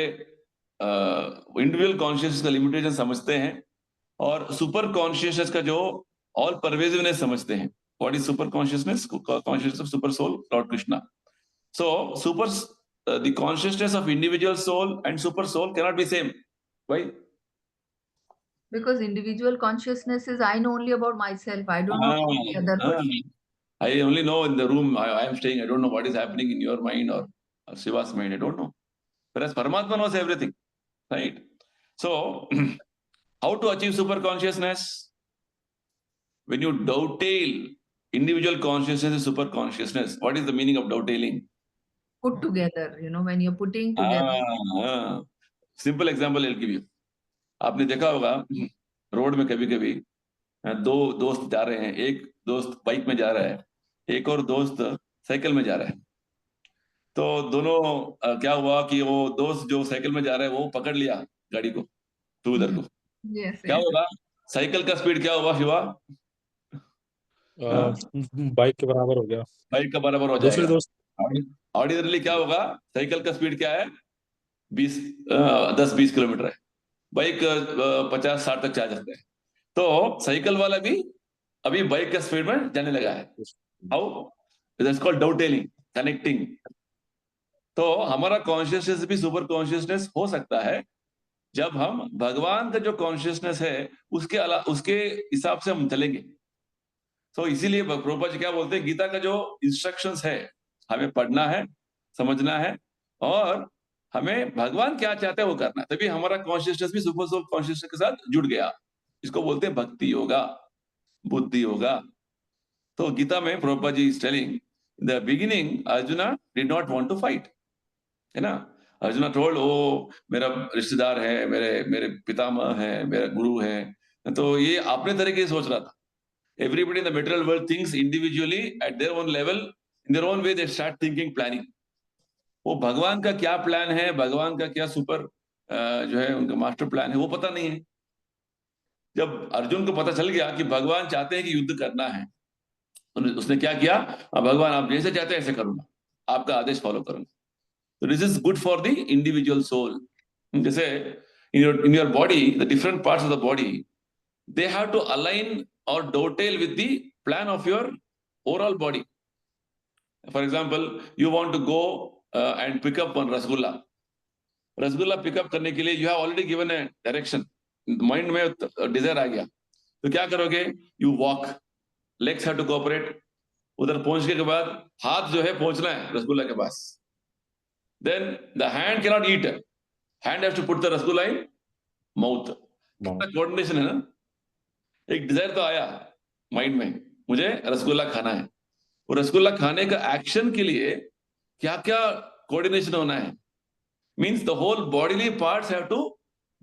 इंडिविजुअल कॉन्शियसनेस का लिमिटेशन समझते हैं और सुपर कॉन्शियसनेस का जो ऑल परवेसिवनेस समझते हैं. What is super consciousness? Consciousness of super soul, Lord Krishna. So, the consciousness of individual soul and super soul cannot be same. Why? Because individual consciousness is I know only about myself. I don't know about the other person. I only know in the room I am staying. I don't know what is happening in your mind or Shiva's mind. I don't know. Whereas Paramatma knows everything. Right? So, how to achieve super consciousness? When you dovetail individual consciousness and super consciousness, what is the meaning of dovetailing? Put together, when you're putting together. Simple example I'll give you. आपने देखा होगा road में कभी-कभी दो दोस्त जा रहे हैं, एक दोस्त बाइक में जा रहा है, एक और दोस्त साइकिल में जा रहा है. तो दोनों क्या हुआ कि वो दोस्त जो साइकिल में जा रहा है वो पकड़ लिया गाड़ी को, टू व्हीलर को. क्या होगा? साइकिल का स्पीड क्या हुआ शिवा? बाइक के बराबर हो गया. बाइक का बराबर हो दूसरे जाएगा. दोस्त ऑर्डिनरली क्या होगा? साइकिल का स्पीड क्या है? 10-20 किलोमीटर है. बाइक 50-60 तक जा सकते हैं. तो साइकिल वाला भी अभी बाइक का स्पीड में जाने लगा है. How? That's called dovetailing, connecting. तो हमारा कॉन्शियसनेस भी सुपर कॉन्शियसनेस हो सकता है जब हम भगवान का जो कॉन्शियसनेस है उसके हिसाब से हम चलेंगे. तो इसीलिए प्रभुपाद जी क्या बोलते हैं, गीता का जो इंस्ट्रक्शंस है हमें पढ़ना है, समझना है और हमें भगवान क्या चाहते हैं वो करना है. तभी हमारा कॉन्शियसनेस भी सुपर सोल कॉन्शियसनेस के साथ जुड़ गया. इसको बोलते हैं भक्ति योगा, बुद्धि योगा. तो गीता में Prabhupada ji is telling, in the beginning Arjuna did not want to fight, है ना. अर्जुना टोल्ड, ओ मेरा रिश्तेदार है, मेरे पितामह है, मेरा गुरु है. तो ये अपने तरीके से सोच रहा था. Everybody in the material world thinks individually at their own level, in their own way they start thinking, planning. वो भगवान का क्या प्लान है, भगवान का क्या सुपर जो है उनका मास्टर प्लान है वो पता नहीं है. जब अर्जुन को पता चल गया कि भगवान चाहते हैं कि युद्ध करना है, उसने क्या किया, भगवान आप जैसे चाहते हैं ऐसे करूंगा, आपका आदेश फॉलो करूंगा. So this is good for the individual soul. जैसे in your body, the different parts of the body, they have to align or dovetail with the plan of your overall body. For example, you want to go and pick up one rasgulla. Rasgulla pick up करने के लिए you have already given a direction. Mind में desire आ गया. तो क्या करोगे? You walk. Legs have to cooperate. उधर पहुंचने के बाद हाथ जो है पहुंचना है रसगुल्ला के पास. Then the hand cannot eat. Hand has to put the rasgulla in mouth. Coordination है ना. एक डिजायर तो आया माइंड में, मुझे रसगुल्ला खाना है. वो रसगुल्ला खाने का एक्शन के लिए क्या क्या कोऑर्डिनेशन होना है. Means the whole bodily parts have to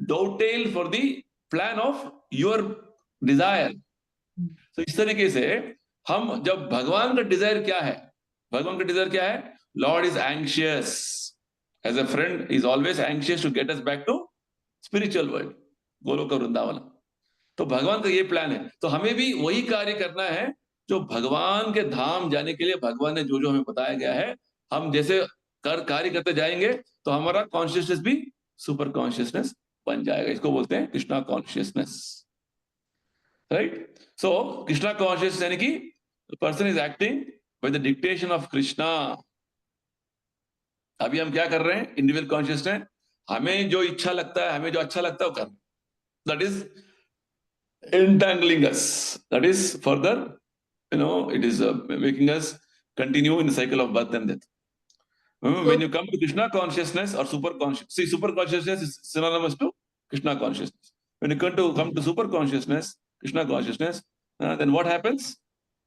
dovetail for the plan of your desire. So इस तरीके से हम जब भगवान का डिजायर क्या है, भगवान का डिजायर क्या है? Lord is anxious. As a friend, he is always anxious to get us back to spiritual world. Golok Vrindavan. तो भगवान का ये प्लान है. तो हमें भी वही कार्य करना है जो भगवान के धाम जाने के लिए भगवान ने जो जो हमें बताया गया है. हम जैसे कार्य करते जाएंगे तो हमारा कॉन्शियसनेस भी सुपर कॉन्शियसनेस बन जाएगा. इसको बोलते हैं कृष्णा कॉन्शियसनेस. राइट. सो कृष्णा कॉन्शियस यानी कि person is acting by the dictation of Krishna. अभी हम क्या कर रहे हैं? Individual consciousness. हमें जो इच्छा लगता है, हमें जो अच्छा लगता है वो करना. That is entangling us. That is further, it is making us continue in the cycle of birth and death. When you come to Krishna consciousness or super conscious, see, super consciousness is synonymous to Krishna consciousness. When you come to super consciousness, Krishna consciousness, then what happens?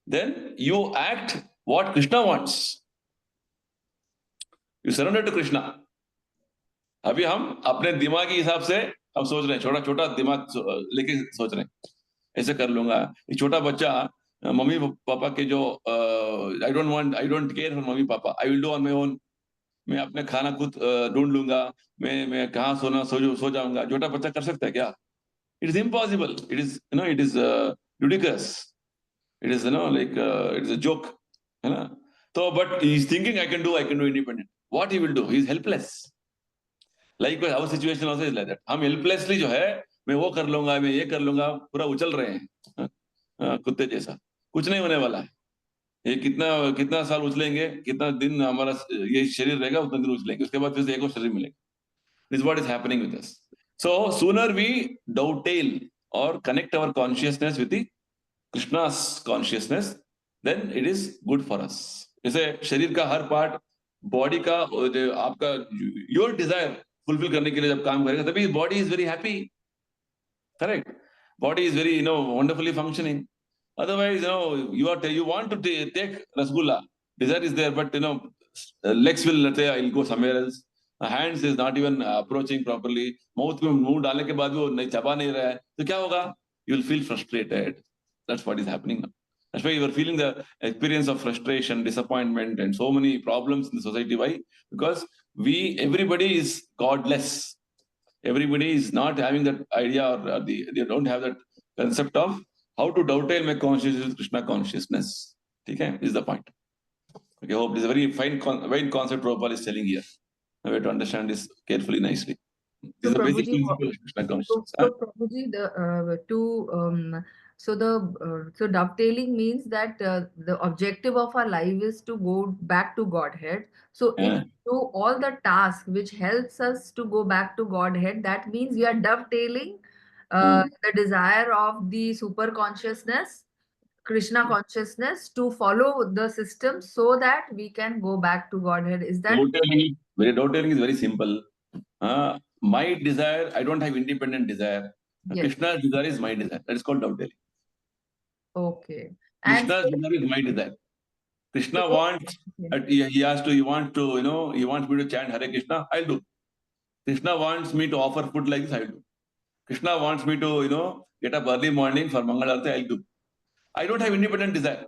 Then you act what Krishna wants. You surrender to Krishna. अभी हम अपने दिमाग के हिसाब से हम सोच रहे हैं, छोटा छोटा दिमाग लेके सोच रहे हैं, ऐसे कर लूंगा. एक छोटा बच्चा मम्मी पापा के जो I don't care for mummy papa, I will do on my own. मैं अपने खाना खुद ढूंढ लूंगा, मैं कहाँ सोना सो जाऊंगा. छोटा बच्चा कर सकता है क्या? It is impossible. It is ridiculous. It is like it is a joke, है ना. तो but he is thinking I can do independent. What he will do? He is helpless. Likewise, our situation also is like that. हम helplessly जो है, मैं वो कर लूंगा, मैं ये कर लूंगा, पूरा उछल रहे हैं कुत्ते जैसा. कुछ नहीं होने वाला है. ये कितना साल उछलेंगे, कितना दिन हमारा ये शरीर रहेगा, उतना दिन उछलेंगे. उसके बाद फिर से एक और शरीर मिलेगा. This is what is happening with us. So sooner we dovetail or connect our consciousness with the Krishna's consciousness, then it is good for us. जैसे शरीर का हर पार्ट, बॉडी का आपका योर डिजायर फुलफिल करने के लिए जब काम करेगा, तभी body is very happy. Correct. Body is very wonderfully functioning. Otherwise, you want to take rasgulla. Desire is there, but legs will, let's say, I'll go somewhere else. Hands is not even approaching properly. Mouth में मुंह डालने के बाद भी वो नहीं चबा नहीं रहा है. तो क्या होगा? You will feel frustrated. That's what is happening now. That's why you are feeling the experience of frustration, disappointment, and so many problems in the society. Why? Because everybody is godless. Everybody is not having that idea, or they don't have that concept of how to dovetail my consciousness with Krishna consciousness. Okay, is the point. Okay, hope this is a very fine concept Prabhupada is telling here. Now we have to understand this carefully, nicely. This is the basic principle of Krishna consciousness. So Prabhuji, so dovetailing means that the objective of our life is to go back to Godhead. So if we do all the tasks which helps us to go back to Godhead, that means we are dovetailing the desire of the super consciousness, Krishna consciousness, to follow the system so that we can go back to Godhead. Is that dovetailing is very simple. My desire, I don't have independent desire. Yes. Krishna's desire is my desire. That is called dovetailing. Okay. Krishna's desire is my desire. Krishna wants, he wants me to chant Hare Krishna, I'll do. Krishna wants me to offer food like this, I'll do. Krishna wants me to, get up early morning for Mangal Arati, I'll do. I don't have independent desire.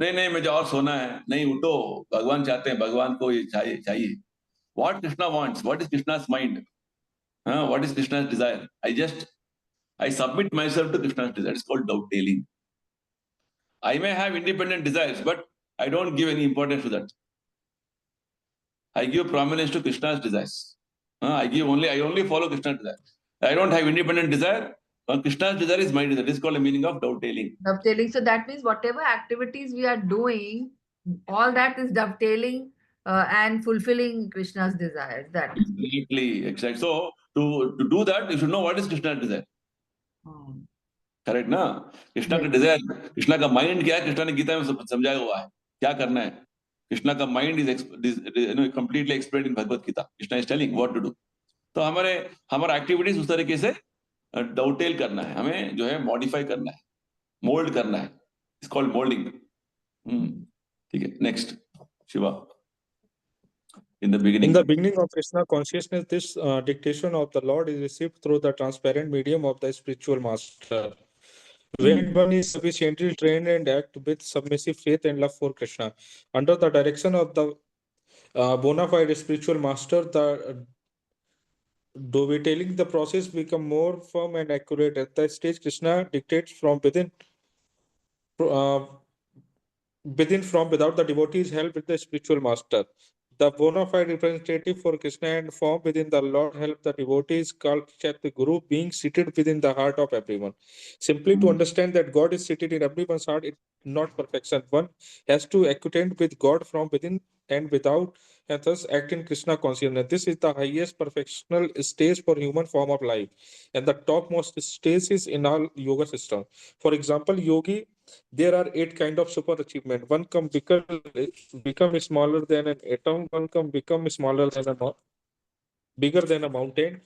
नहीं मुझे और सोना है, नहीं उठो, भगवान चाहते हैं, भगवान को ये चाहिए. What Krishna wants, what is Krishna's mind? What is Krishna's desire? I submit myself to Krishna's desire. It's called dovetailing. I may have independent desires, but I don't give any importance to that. I give prominence to Krishna's desires. I only follow Krishna's desire. I don't have independent desire. Krishna's desire is my desire. This is called the meaning of dovetailing. Dovetailing. So that means whatever activities we are doing, all that is dovetailing and fulfilling Krishna's desires. That. Exactly. So to do that, you should know what is Krishna's desire. Correct ना? कृष्णा का Dzire, Krishna का mind क्या है, कृष्णा ने गीता में समझाया हुआ है क्या करना है. कृष्णा का mind is completely explained in Bhagavad Gita. Krishna is telling what to do. तो हमारा एक्टिविटीज उस तरीके से डाउटेल करना है, हमें जो है मॉडिफाई करना है, मोल्ड करना है. It's called moulding. ठीक है, next Shiva. In the beginning of Krishna consciousness, this dictation of the Lord is received through the transparent medium of the spiritual master. When one is sufficiently trained and act with submissive faith and love for Krishna, under the direction of the bona fide spiritual master, the dovetailing the process become more firm and accurate. At that stage, Krishna dictates from within from without the devotee's help with the spiritual master. The bona fide representative for Krishna and form within the Lord help the devotees called Kshatriya Guru, being seated within the heart of everyone. Simply to understand that God is seated in everyone's heart is not perfection. One has to acquaint with God from within and without, and thus act in Krishna consciousness. This is the highest perfectional stage for human form of life, and the topmost stage is in our yoga system. For example, yogi, there are 8 kind of super achievement. One can become smaller than an atom. One can become smaller than bigger than a mountain.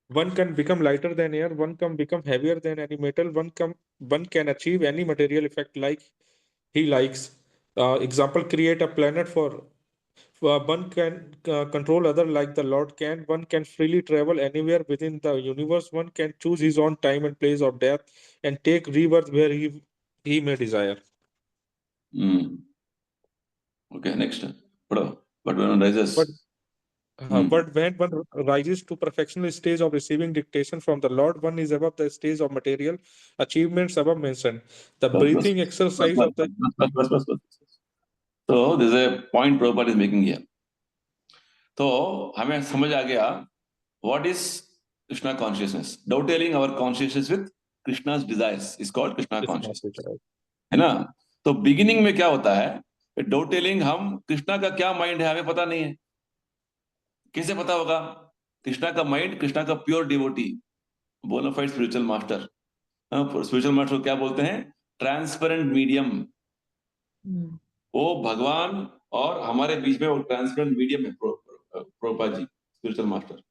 One can become lighter than air. One can become heavier than any metal. One can achieve any material effect like he likes. Example: create a planet for. One can control other like the Lord can. One can freely travel anywhere within the universe. One can choose his own time and place of death and take rebirth where he may desire. Okay, next. But when one rises. But when one rises to perfectional stage of receiving dictation from the Lord, one is above the stage of material achievements above mentioned. The breathing exercise of the. So this is a point Prabhupada is making here. तो हमें समझ आ गया what is Krishna consciousness. Dovetailing our consciousness with Krishna's desires is called Krishna consciousness. है ना? तो beginning में क्या होता है? Dovetailing हम कृष्णा का क्या माइंड है हमें पता नहीं है. कैसे पता होगा? कृष्णा का माइंड, कृष्णा का pure devotee, bona fide spiritual master. Spiritual master क्या बोलते हैं? Transparent medium. वो भगवान और हमारे बीच में वो ट्रांसपेरेंट मीडियम है. प्रभुपाद जी स्पिरिचुअल मास्टर,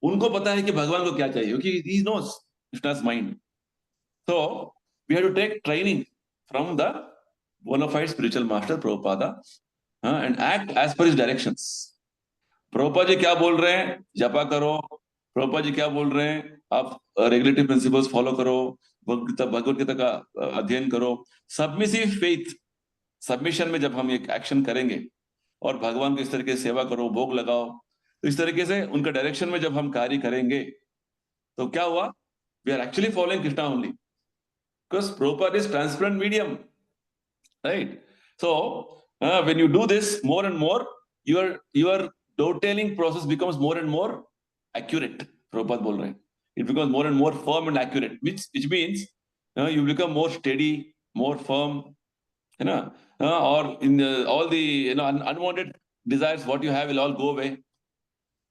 उनको पता है कि भगवान को क्या चाहिए, क्योंकि he knows Krishna's mind. So we have to take training from the bona fide spiritual master Prabhupada and act as per his directions. Prabhupada ji क्या बोल रहे हैं? जपा करो. प्रभुपाद जी क्या बोल रहे हैं? आप रेगुलेटरी प्रिंसिपल्स फॉलो करो, भगवत गीता का अध्ययन करो. सबमिसिव फेथ, सबमिशन में जब हम एक एक्शन करेंगे और भगवान को इस तरीके से सेवा करो, भोग लगाओ, तो इस तरीके से उनका डायरेक्शन में जब हम कार्य करेंगे तो क्या हुआ? We are actually following Krishna only because Prabhupada is transparent medium, right? So when you do this more and more, your dovetailing process becomes more and more accurate. Prabhupada बोल रहे हैं, it becomes more and more firm and accurate, which means you become more steady, more firm, है ना? Or in all the unwanted desires what you have will all go away.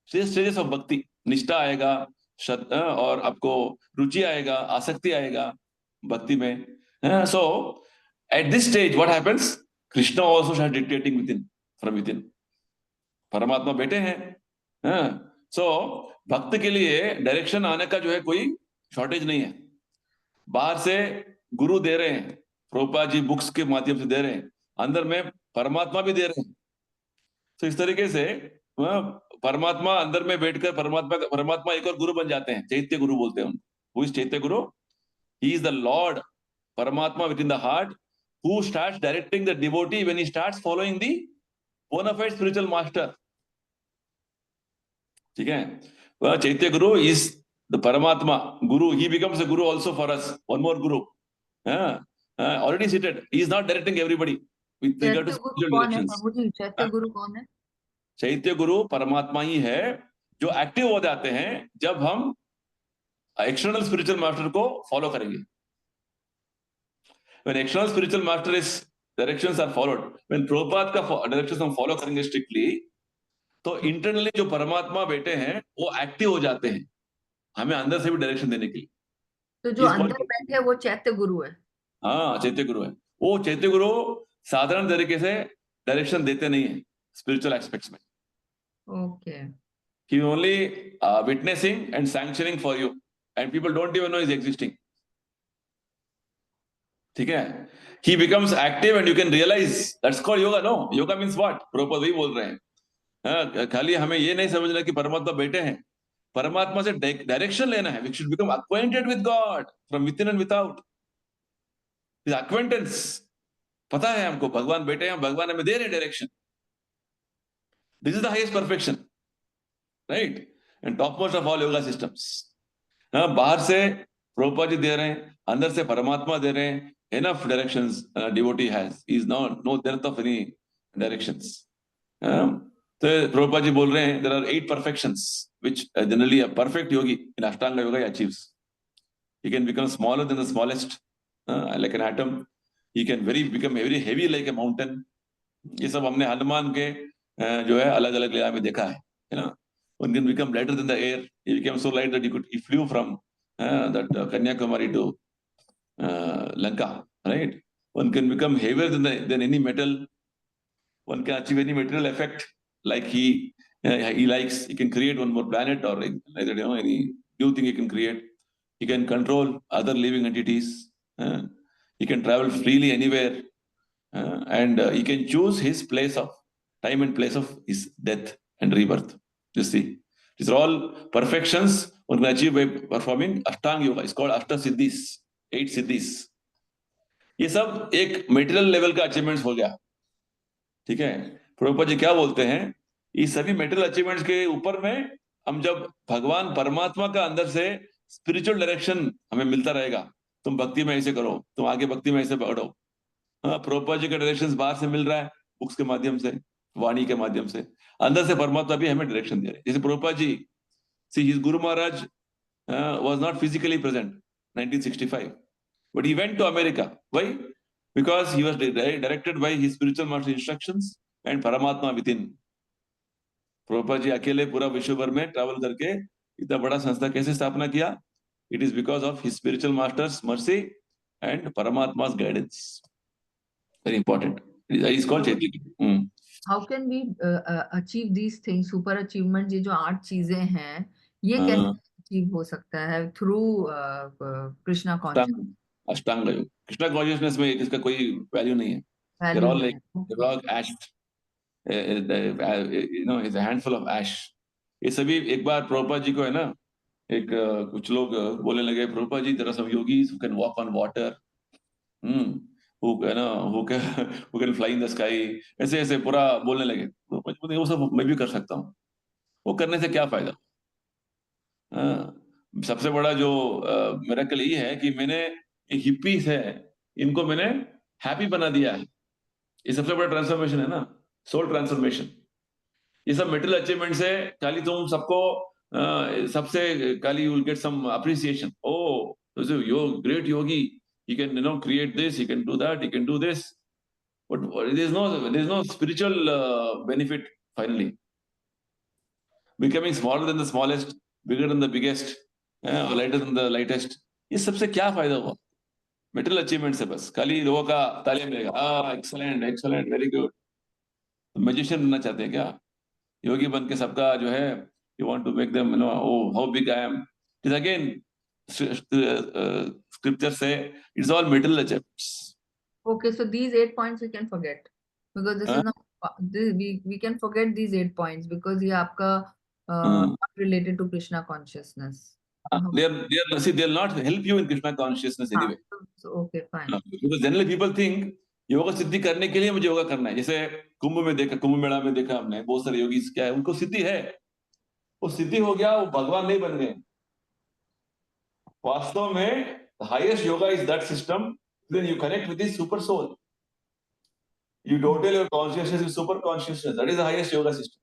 Stages of bhakti, निष्ठा आएगा, और आपको रुचि आएगा, आसक्ति आएगा भक्ति में. So at this stage what happens? Krishna also starts dictating within, from within. परमात्मा बैठे हैं. सो भक्त के लिए डायरेक्शन आने का जो है कोई शॉर्टेज नहीं है. बाहर से गुरु दे रहे हैं, प्रभुपाद जी बुक्स के माध्यम से दे रहे हैं, अंदर में परमात्मा भी दे रहे हैं. तो इस तरीके से परमात्मा अंदर में बैठकर परमात्मा एक और गुरु बन जाते हैं. चैत्य गुरु बोलते हैं उनको. हु इज चैत्य गुरु? ही इज द लॉर्ड, परमात्मा with in the heart, who starts directing the devotee when he starts following the bona fide spiritual master. ठीक है? चैत्य गुरु is the Paramatma Guru. He becomes a Guru also for us. One more Guru. Already seated. He is not directing everybody with regard to spiritual directions. चैत्य गुरु कौन है? चैत्य गुरु परमात्मा ही है जो एक्टिव हो जाते हैं जब हम एक्सटर्नल स्पिरिचुअल मास्टर को फॉलो करेंगे. When external spiritual master is directions are followed, when Prabhupada का directions हम फॉलो करेंगे स्ट्रिक्टली, तो इंटरनली जो परमात्मा बैठे हैं वो एक्टिव हो जाते हैं हमें अंदर से भी डायरेक्शन देने के लिए. तो जो He's अंदर called- बैठे वो चैत्य गुरु है. हाँ, चैत्य गुरु है. वो चैत्य गुरु साधारण तरीके से डायरेक्शन देते नहीं है स्पिरिचुअल एस्पेक्ट्स में. Okay. He only witnessing and sanctioning for you, and people don't even know he's existing. ठीक है. He becomes active and you can realize that's called yoga. No, yoga means what? Prabhupada वही बोल रहे हैं. हाँ, खाली हमें ये नहीं समझना कि परमात्मा बैठे हैं. परमात्मा से डायरेक्शन लेना है. We should become acquainted with God from within and without. His acquaintance. पता है हमको भगवान बैठे हैं, भगवान हमें दे रहे हैं direction. This is the highest perfection, right? And topmost of all yoga systems. हाँ, बाहर से प्रभुपाद जी दे रहे हैं, अंदर से परमात्मा दे रहे हैं. Enough directions devotee has. He is no dearth of any directions. तो प्रभुपाद जी बोल रहे हैं there are 8 perfections which generally a perfect yogi in Ashtanga yoga achieves. He can become smaller than the smallest, like an atom. He can become very heavy like a mountain. ये सब हमने हनुमान के जो है अलग अलग लीला में देखा है ना. One can become lighter than the air. He became so light that he flew from that Kanyakumari to Lanka, right? One can become heavier than any metal. One can achieve any material effect like he likes. He can create one more planet or like that, you know, any new thing he can create. He can control other living entities. He can travel freely anywhere, and he can choose his place of time and place of his death and rebirth. You see, these are all perfections one can achieve by performing Ashtanga yoga. It's called Ashta Siddhis, 8 Siddhis. ये सब एक material level का achievements हो गया. ठीक है. प्रभुपाद जी क्या बोलते हैं, ये सभी मेटेरियल अचीवमेंट्स के ऊपर में हम जब भगवान परमात्मा का अंदर से स्पिरिचुअल डायरेक्शन हमें मिलता रहेगा, तुम भक्ति में ऐसे करो, तुम आगे भक्ति में ऐसे बढ़ो. हाँ, प्रभुपाद जी का डायरेक्शन बाहर से मिल रहा है, बुक्स के माध्यम से, वाणी के माध्यम से. अंदर से परमात्मा भी हमें डायरेक्शन दे रहे हैं. जैसे Prabhupada ji, see his Guru Maharaj was not physically present 1965, but he went to America. Why? Because he was directed by his spiritual master instructions and Paramatma within. Prabhupada ji अकेले पूरा विश्व भर में ट्रैवल करके इतना बड़ा संस्था कैसे स्थापना किया? It is because of his spiritual master's mercy and Paramatma's guidance. Very important. It is called Chaitanya. How can we achieve these things? Super achievement, ये जो 8 चीजें हैं, ये कैसे अचीव हो सकता है? Through Krishna consciousness. अष्टांग योग. कृष्णा कॉन्शियसनेस में इसका कोई वैल्यू नहीं है. They're all like they're all ash. You know, it's a handful of ash. ये सभी एक बार प्रभुपाद जी को है ना, एक कुछ लोग बोलने लगे, Prabhupada ji there are some yogis who can walk on water, who है ना, who can fly in the sky. ऐसे ऐसे पूरा बोलने लगे. तो वो सब मैं भी कर सकता हूँ. वो करने से क्या फायदा? सबसे बड़ा जो मिरेकल ये है कि मैंने हिप्पीज है, इनको मैंने हैप्पी बना दिया है. ये सबसे बड़ा ट्रांसफॉर्मेशन है ना, सोल ट्रांसफॉर्मेशन. ये सब मेटल अचीवमेंट से खाली तुम सबको सबसे खाली you will get some appreciation. Oh you great yogi, he can, you know, create this, he can do that, he can do this, but there is no spiritual benefit finally. Becoming smaller than the smallest, bigger than the biggest, lighter than the lightest, ये सबसे क्या फायदा हुआ? Metal achievement से बस खाली लोगों का तालियां मिलेगा, excellent excellent very good. Magician बनना चाहते हैं क्या? योगी बन के सबका जो है, you want to make them, you know, oh how big I am. It is again scripture say it's all material achievements. Okay, so these 8 points we can forget because this is not we can forget these 8 points because ये आपका not related to Krishna consciousness. They'll not help you in Krishna consciousness anyway. So, okay, fine. Because generally people think yoga सिद्धि करने के लिए मुझे योगा करना है. जैसे कुंभ मेला में देखा हमने, बहुत सारे योगी क्या है, उनको सिद्धि है, वो सिद्धि हो गया, वो भगवान नहीं बन गए. वास्तव में highest yoga is that system when you connect with this super soul. You total your consciousness with super consciousness. That is the highest yoga system.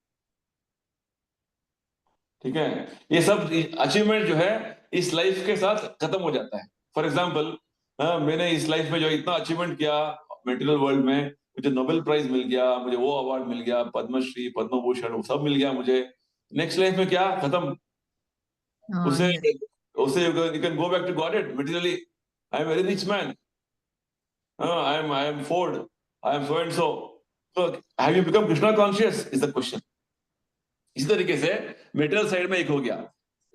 ठीक है, ये सब अचीवमेंट जो है इस लाइफ के साथ खत्म हो जाता है। फॉर एग्जाम्पल, मैंने इस लाइफ में जो इतना अचीवमेंट किया मेटेरियल वर्ल्ड में, मुझे नोबेल प्राइज मिल गया, मुझे वो अवार्ड मिल गया, पद्मश्री, पद्म भूषण, वो सब मिल गया मुझे। नेक्स्ट लाइफ में क्या खत्म, उसे Yes. उसे you can go back to God it materially. I am very rich man, I am Ford, I am so and so. So have you become Krishna conscious is the question. इसी तरीके से material side में एक हो गया,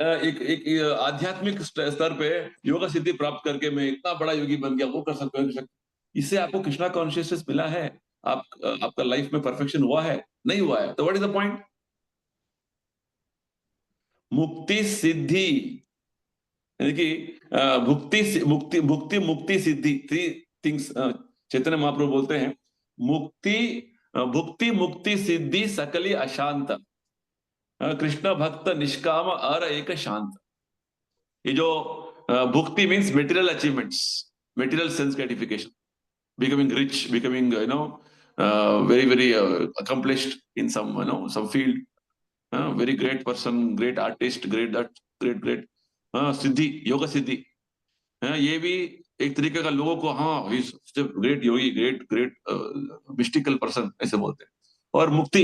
एक एक आध्यात्मिक स्तर पे योगा सिद्धि प्राप्त करके मैं इतना बड़ा योगी बन गया, वो कर सकता हूँ। इससे आपको कृष्णा कॉन्शियसनेस मिला है, आपका लाइफ में परफेक्शन हुआ है, नहीं हुआ है, तो व्हाट इज द पॉइंट? मुक्ति सिद्धि यानी कि भुक्ति मुक्ति भुक्ति मुक्ति सिद्धि, 3 थिंग्स चैतन्य महाप्रभु बोलते हैं। मुक्ति भुक्ति मुक्ति सिद्धि सकली अशांत, कृष्ण भक्त निष्काम अर एक शांत। ये जो bhukti means material achievements, material sense gratification, becoming rich, becoming very very accomplished in some field, very great person, great artist, great that, great सिद्धि, योगा सिद्धि, ये भी एक तरीके का लोगों को, हाँ ग्रेट योगी, ग्रेट मिस्टिकल पर्सन ऐसे बोलते हैं। और मुक्ति,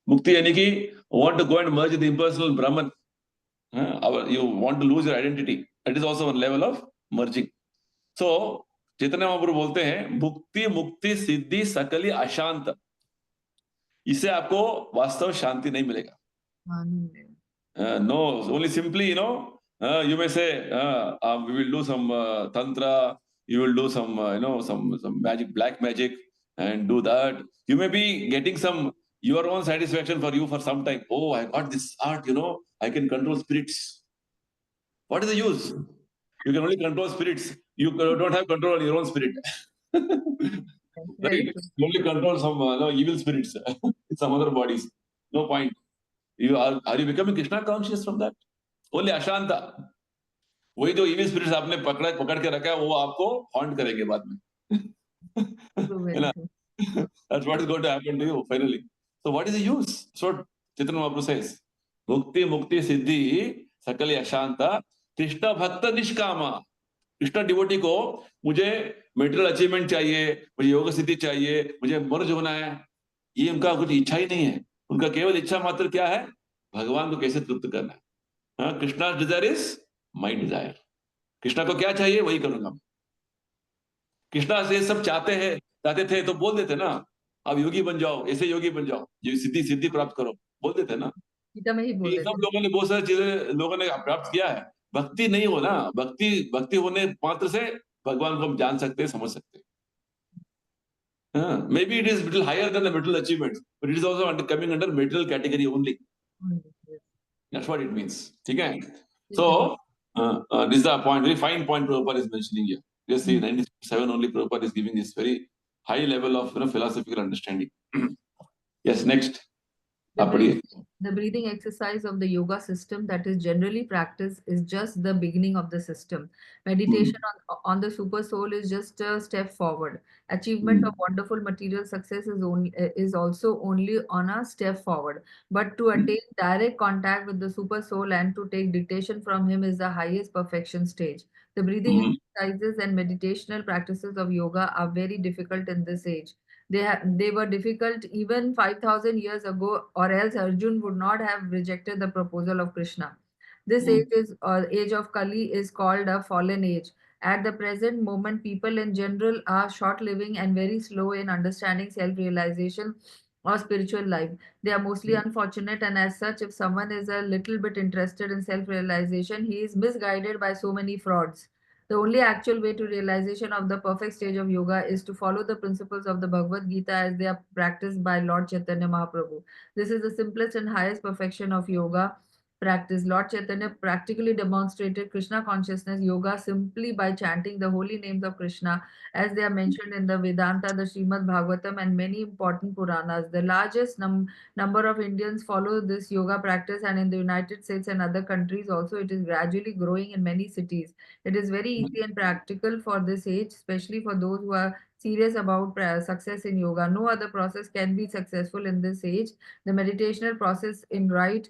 मुक्ति यानी कि want to go and merge with the impersonal Brahman, you want to lose your identity, that is also one level of merging. So Chaitanya Mahaprabhu बोलते हैं भुक्ति मुक्ति सिद्धि सकली अशांत, इससे आपको वास्तव शांति नहीं मिलेगा। No, only simply, you may say, we will do some tantra, you will do some, some magic, black magic, and do that. You may be getting some your own satisfaction for you for some time. Oh, I got this art, I can control spirits. What is the use? You can only control spirits. You don't have control on your own spirit. Right? You only control some evil spirits in some other bodies. No point. Are you becoming Krishna conscious from that? Only Ashanta. वही जो evil spirits आपने पकड़ के रखा है वो आपको haunt करेंगे बाद में, है ना? That's what is going to happen to you finally. So what is the use? So Chaitanya Mahaprabhu says, भुक्ति मुक्ति सिद्धि सकल अशांता कृष्ण भक्त निष्कामा। कृष्ण डिवोटी को मुझे मेटेरियल अचीवमेंट चाहिए, मुझे योग सिद्धि चाहिए, मुझे मर्ज होना है, ये उनका कुछ इच्छा ही नहीं है। उनका केवल इच्छा मात्र क्या है? भगवान को कैसे तृप्त करना है। Krishna desire is my desire. Krishna को क्या चाहिए वही करूंगा। कृष्णा से सब चाहते थे तो बोल देते ना, आप योगी बन जाओ, ऐसे योगी बन जाओ, ये सिद्धि प्राप्त करो, बोल देते ना। गीता में ही बोल ये देते सब लोगों ने बहुत सारी चीजें लोगों ने प्राप्त किया है। भक्ति नहीं हो ना, भक्ति होने मात्र से भगवान को हम जान सकते हैं, समझ सकते हैं। Maybe it is little higher than the material achievements, but it is also coming under material category only. That's what it means. ठीक है? So this is the point, very fine point Prabhupada is mentioning here. Just see 97 only Prabhupada is giving this very high level of philosophical understanding. Yes, next. The breathing exercise of the yoga system that is generally practiced is just the beginning of the system. Meditation on the super soul is just a step forward. Achievement of wonderful material success is also only on a step forward. But to attain direct contact with the super soul and to take dictation from him is the highest perfection stage. The breathing exercises and meditational practices of yoga are very difficult in this age. They were difficult even 5,000 years ago, or else Arjun would not have rejected the proposal of Krishna. This age of Kali is called a fallen age. At the present moment, people in general are short-living and very slow in understanding self-realization or spiritual life. They are mostly unfortunate, and as such, if someone is a little bit interested in self-realization, he is misguided by so many frauds. The only actual way to realization of the perfect stage of yoga is to follow the principles of the Bhagavad Gita as they are practiced by Lord Chaitanya Mahaprabhu. This is the simplest and highest perfection of yoga practice. Lord Chaitanya practically demonstrated Krishna consciousness yoga simply by chanting the holy names of Krishna as they are mentioned in the Vedanta, the Srimad Bhagavatam, and many important Puranas. The largest number of Indians follow this yoga practice, and in the United States and other countries also it is gradually growing in many cities. It is very easy and practical for this age, especially for those who are serious about success in yoga. No other process can be successful in this age. The meditational process in right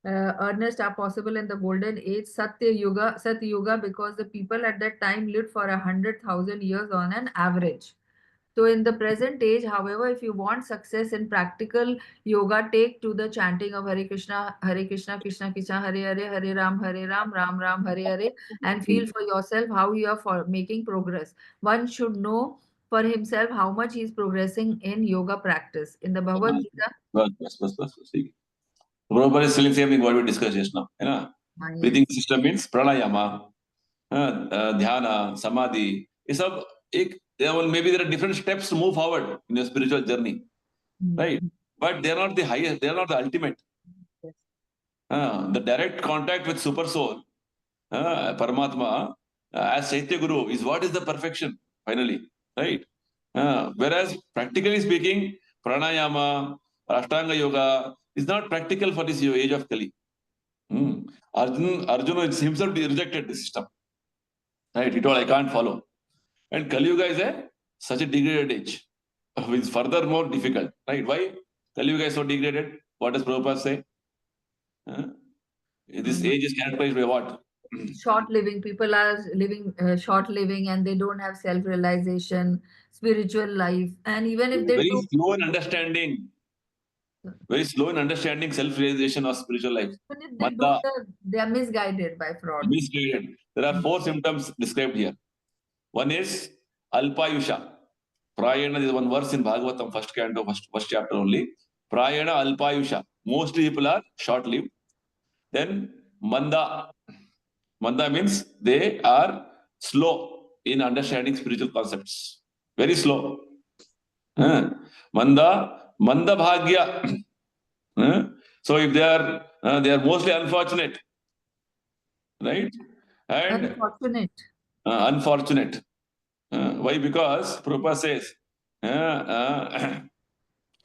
earnest are possible in the golden age, Satya Yuga, because the people at that time lived for 100,000 years on an average. So in the present age, however, if you want success in practical yoga, take to the chanting of Hare Krishna, Krishna Krishna, Hare Hare, Hare Ram, Ram Ram, Hare Hare, and feel for yourself how you are making progress. One should know for himself how much he is progressing in yoga practice. In the Bhagavad Gita, बस ठीक. Prabhupada is telling same thing what we discussed just now. है ना? Breathing system means pranayama, dhyana, samadhi. ये सब एक maybe there are different steps to move forward in your spiritual journey, right? But they are not the highest. They are not the ultimate. The direct contact with super soul, Paramatma, as Saitya Guru, is what is the perfection finally, right? Whereas practically speaking, pranayama, Ashtanga yoga is not practical for this age of Kali. Arjuna himself rejected the system. Right? He told, I can't follow. And Kali Yuga is such a degraded age. It's further more difficult. Right? Why? Kali Yuga is so degraded. What does Prabhupada say? This age is characterized by what? Short living. People are living short living and they don't have self-realization, spiritual life. And even if they Very do, slow in understanding. Very slow in understanding self-realization or spiritual life. even if they do, they are misguided by fraud. Misguided. There are 4 symptoms described here. One is Alpayusha. Prayana is one verse in Bhagavatam, first canto, first chapter only. Prayana Alpayusha. Mostly people are short-lived. Then Manda. Manda means they are slow in understanding spiritual concepts. Very slow. Manda Bhagya. So if they are mostly unfortunate, right? And unfortunate. Why? Because Prabhupada says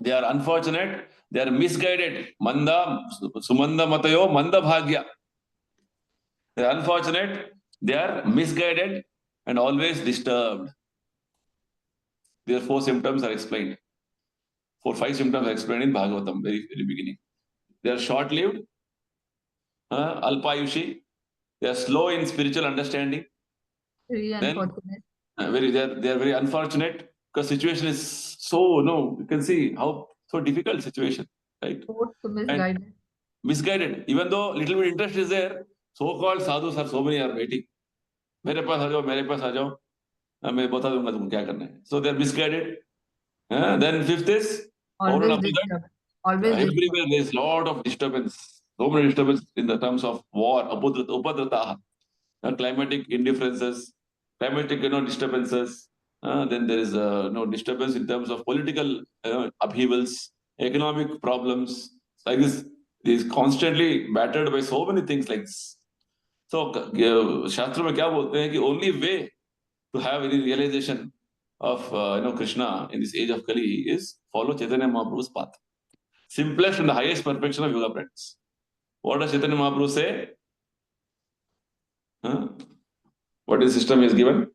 they are unfortunate, they are misguided. Manda, Sumanda Matayo, Manda Bhagya. They are unfortunate, they are misguided and always disturbed. Their 4 symptoms are explained. 5 symptoms are explained in Bhagavatam, very beginning. They are short-lived, Alpayushi. They are slow in spiritual understanding. Very unfortunate. They are very unfortunate because situation is so, you can see how so difficult situation, right? Misguided. Misguided. Even though little bit interest is there, so-called sadhus are so many are waiting. मेरे पास आ जाओ, मैं बता दूंगा तुमको क्या करना है. So they are misguided. Then 5th is always disturbed. Everywhere there is lot of disturbance. So many disturbance in the terms of war, upadrata, climatic indifferences, climatic disturbances. Then there is no disturbance in terms of political upheavals, economic problems. Like this is constantly battered by so many things like this. So Shastra में क्या बोलते हैं कि only way to have any realization of Krishna in this age of Kali is follow Chaitanya Mahaprabhu's path. Simplest and the highest perfection of yoga practice. What does Chaitanya Mahaprabhu say? What is the system he has given?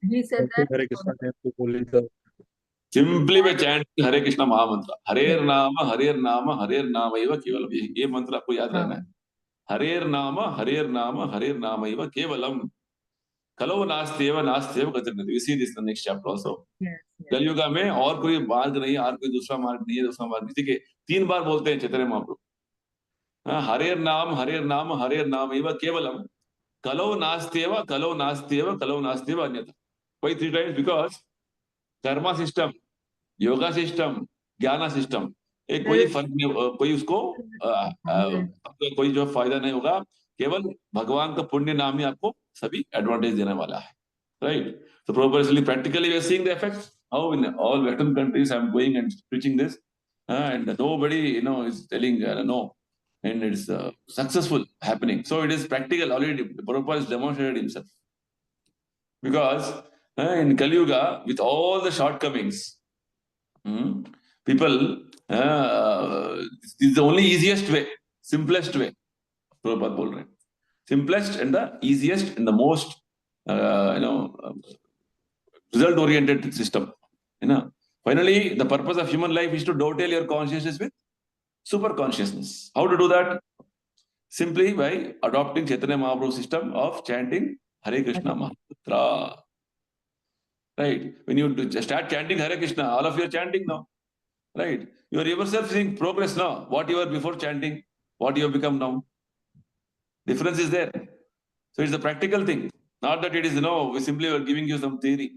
He said that simply by chanting Hare Krishna Mahamantra. Harer Nama, Harer Nama, Harer Nama Eva Kevalam. ये मंत्र आपको याद रहना है. Harer Nama, Harer Nama, Harer Nama Eva Kevalam. Kalo Nastyeva, Nastyeva Katirnati. We see this in the next chapter also. Kalyuga में और कोई मार्ग नहीं है, और कोई दूसरा मार्ग नहीं है, दूसरा मार्ग नहीं. देखिए 3 बार बोलते हैं चैतन्य महाप्रभु. हरेर नाम एव केवलम कलो नास्त्येव अन्यथा. Why 3 times? Because Karma system, yoga system, ज्ञान सिस्टम एक कोई फर्क नहीं, कोई उसको कोई जो फायदा नहीं होगा. केवल भगवान का पुण्य नाम ही आपको सभी एडवांटेज देने वाला है. Right? So probably practically we are seeing the effects. How in all Western countries I'm going and preaching this, and nobody is telling no, and it's successful happening. So it is practical already. Prabhupada has demonstrated himself. Because in Kali Yuga, with all the shortcomings, people, this is the only easiest way, simplest way. Prabhupada bol rahe hain. Simplest and the easiest and the most, result-oriented system. Finally, the purpose of human life is to dovetail your consciousness with super consciousness. How to do that? Simply by adopting Chaitanya Mahaprabhu system of chanting Hare Krishna Mahamantra. Right? When you start chanting Hare Krishna, all of you are chanting now. Right? You are yourself seeing progress now. What you were before chanting, what you have become now. Difference is there. So it's a practical thing. Not that it is, we simply are giving you some theory.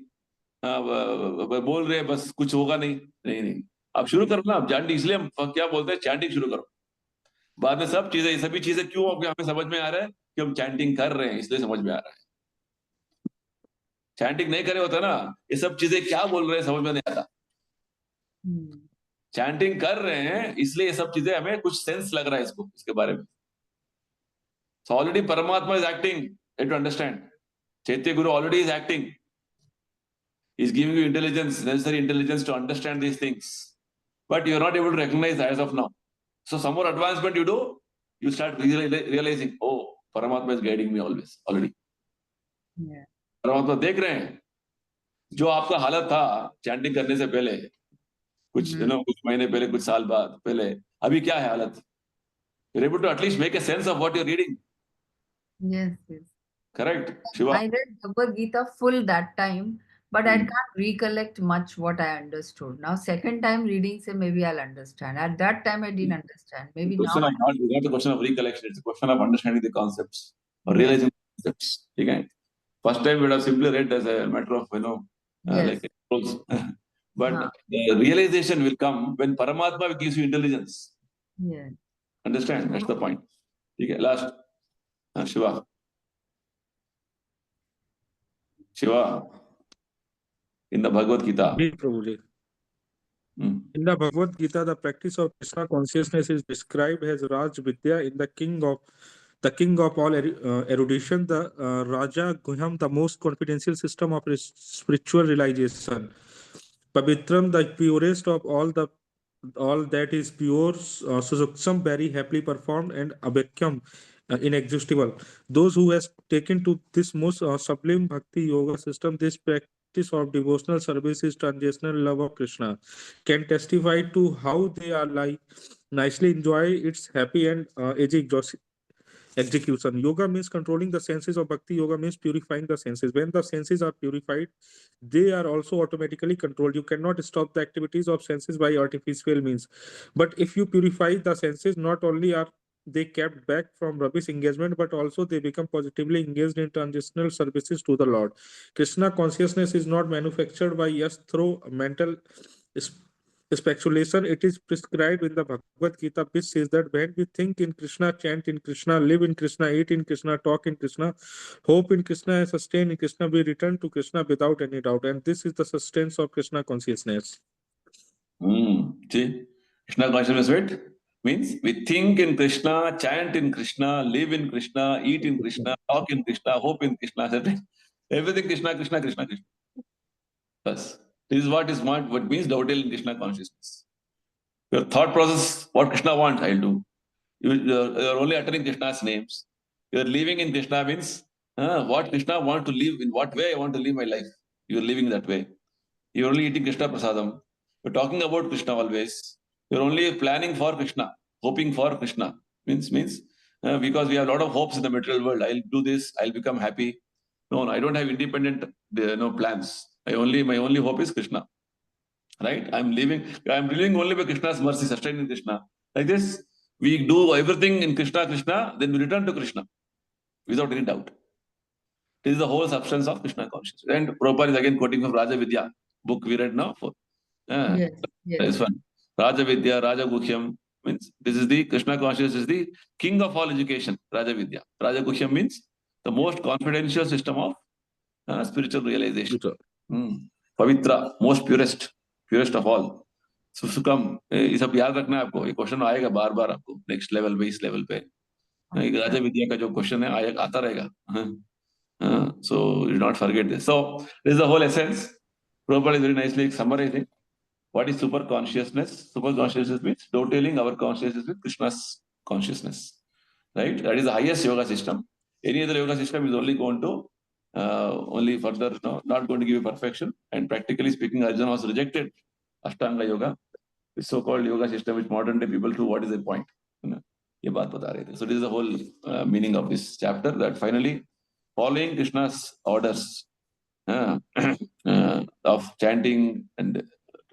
बोल रहे हैं बस कुछ होगा नहीं नहीं नहीं आप शुरू करो ना आप चैंटिंग इसलिए हम क्या बोलते हैं चैंटिंग शुरू करो बाद में सब चीजें सभी चीजें क्यों हमें समझ में आ रहा है कि हम चैंटिंग कर रहे हैं इसलिए समझ में आ रहा है चैंटिंग नहीं करे होता ना ये सब चीजें क्या बोल रहे हैं समझ में नहीं आता चैंटिंग कर रहे हैं इसलिए ये सब चीजें हमें कुछ सेंस लग रहा है इसके बारे में सो ऑलरेडी परमात्मा इज एक्टिंग टू अंडरस्टैंड चैत्य गुरु already is acting is giving you intelligence, necessary intelligence to understand these things. But you are not able to recognize as of now. So some more advancement you do, you start realizing, oh, Paramatma is guiding me always, already. Yeah. Paramatma देख रहे हैं जो आपका हालत था chanting करने से पहले कुछ कुछ महीने पहले कुछ साल बाद पहले अभी क्या है हालत you're able to at least make a sense of what you're reading. Yes, yes. Correct, Shiva? I read Bhagavad Gita full that time. But I can't recollect much what I understood. Now, second time reading, say maybe I'll understand. At that time, I didn't understand. Maybe now. It's not a question of recollection. It's a question of understanding the concepts or realizing the concepts. Okay. First time we would have simply read as a matter of like rules. But the realization will come when Paramatma gives you intelligence. Yeah. Understand? That's the point. Okay. Last, Shiva. Shiva. In the Bhagavad Gita. In the Bhagavad Gita, the practice of Krishna consciousness is described as Raj Vidya in the king of all erudition, the Raja Guhyam, the most confidential system of spiritual realization. Pavitram, the purest of all that is pure, Susuksham, very happily performed, and Abhakyam, inexhaustible. Those who has taken to this most sublime bhakti yoga system, this practice of devotional service is transactional love of Krishna, can testify to how they are nicely enjoy its happy and execution. Yoga means controlling the senses, of bhakti yoga means purifying the senses. When the senses are purified, they are also automatically controlled. You cannot stop the activities of senses by artificial means. But if you purify the senses, not only are they kept back from rubbish engagement, but also they become positively engaged in transitional services to the Lord. Krishna consciousness is not manufactured by us through mental speculation. It is prescribed in the Bhagavad Gita, which says that when we think in Krishna, chant in Krishna, live in Krishna, eat in Krishna, talk in Krishna, hope in Krishna, and sustain in Krishna, we return to Krishna without any doubt. And this is the sustenance of Krishna consciousness. See, Krishna consciousness means we think in Krishna, chant in Krishna, live in Krishna, eat in Krishna, talk in Krishna, hope in Krishna, everything Krishna, Krishna, Krishna, Krishna. Yes. This is what means dovetailing in Krishna consciousness. Your thought process, what Krishna wants, I'll do. You're only uttering Krishna's names. You're living in Krishna means what Krishna wants to live, in what way I want to live my life. You're living that way. You're only eating Krishna prasadam. You're talking about Krishna always. You're only planning for Krishna, hoping for Krishna. Means because we have a lot of hopes in the material world. I'll do this, I'll become happy. No, I don't have independent plans. My only hope is Krishna. Right? I'm living only by Krishna's mercy, sustained in Krishna. Like this, we do everything in Krishna, then we return to Krishna without any doubt. This is the whole substance of Krishna consciousness. And Prabhupada is again quoting from Raja Vidya, book we read now. Yes. This one. Raja Vidya, Raja Gukhyam means this is the Krishna consciousness is the king of all education, Raja Vidya. Raja Gukhyam means the most confidential system of spiritual realization. Pavitra, most purest of all. Susukam, ये सब याद रखना है आपको. ये question आएगा बार बार आपको next level पे, इस लेवल पे. राजा विद्या का जो क्वेश्चन है आता रहेगा. So you do not forget this. So this is the whole essence. Prabhupada is very nicely summarizing. What is super consciousness? Super consciousness means dovetailing our consciousness with Krishna's consciousness. Right? That is the highest yoga system. Any other yoga system is only going to only further, not going to give you perfection. And practically speaking, Arjuna was rejected Ashtanga yoga. this so-called yoga system which modern day people do, what is the point? You know, ये बात बता रहे थे. So this is the whole meaning of this chapter, that finally following Krishna's orders of chanting and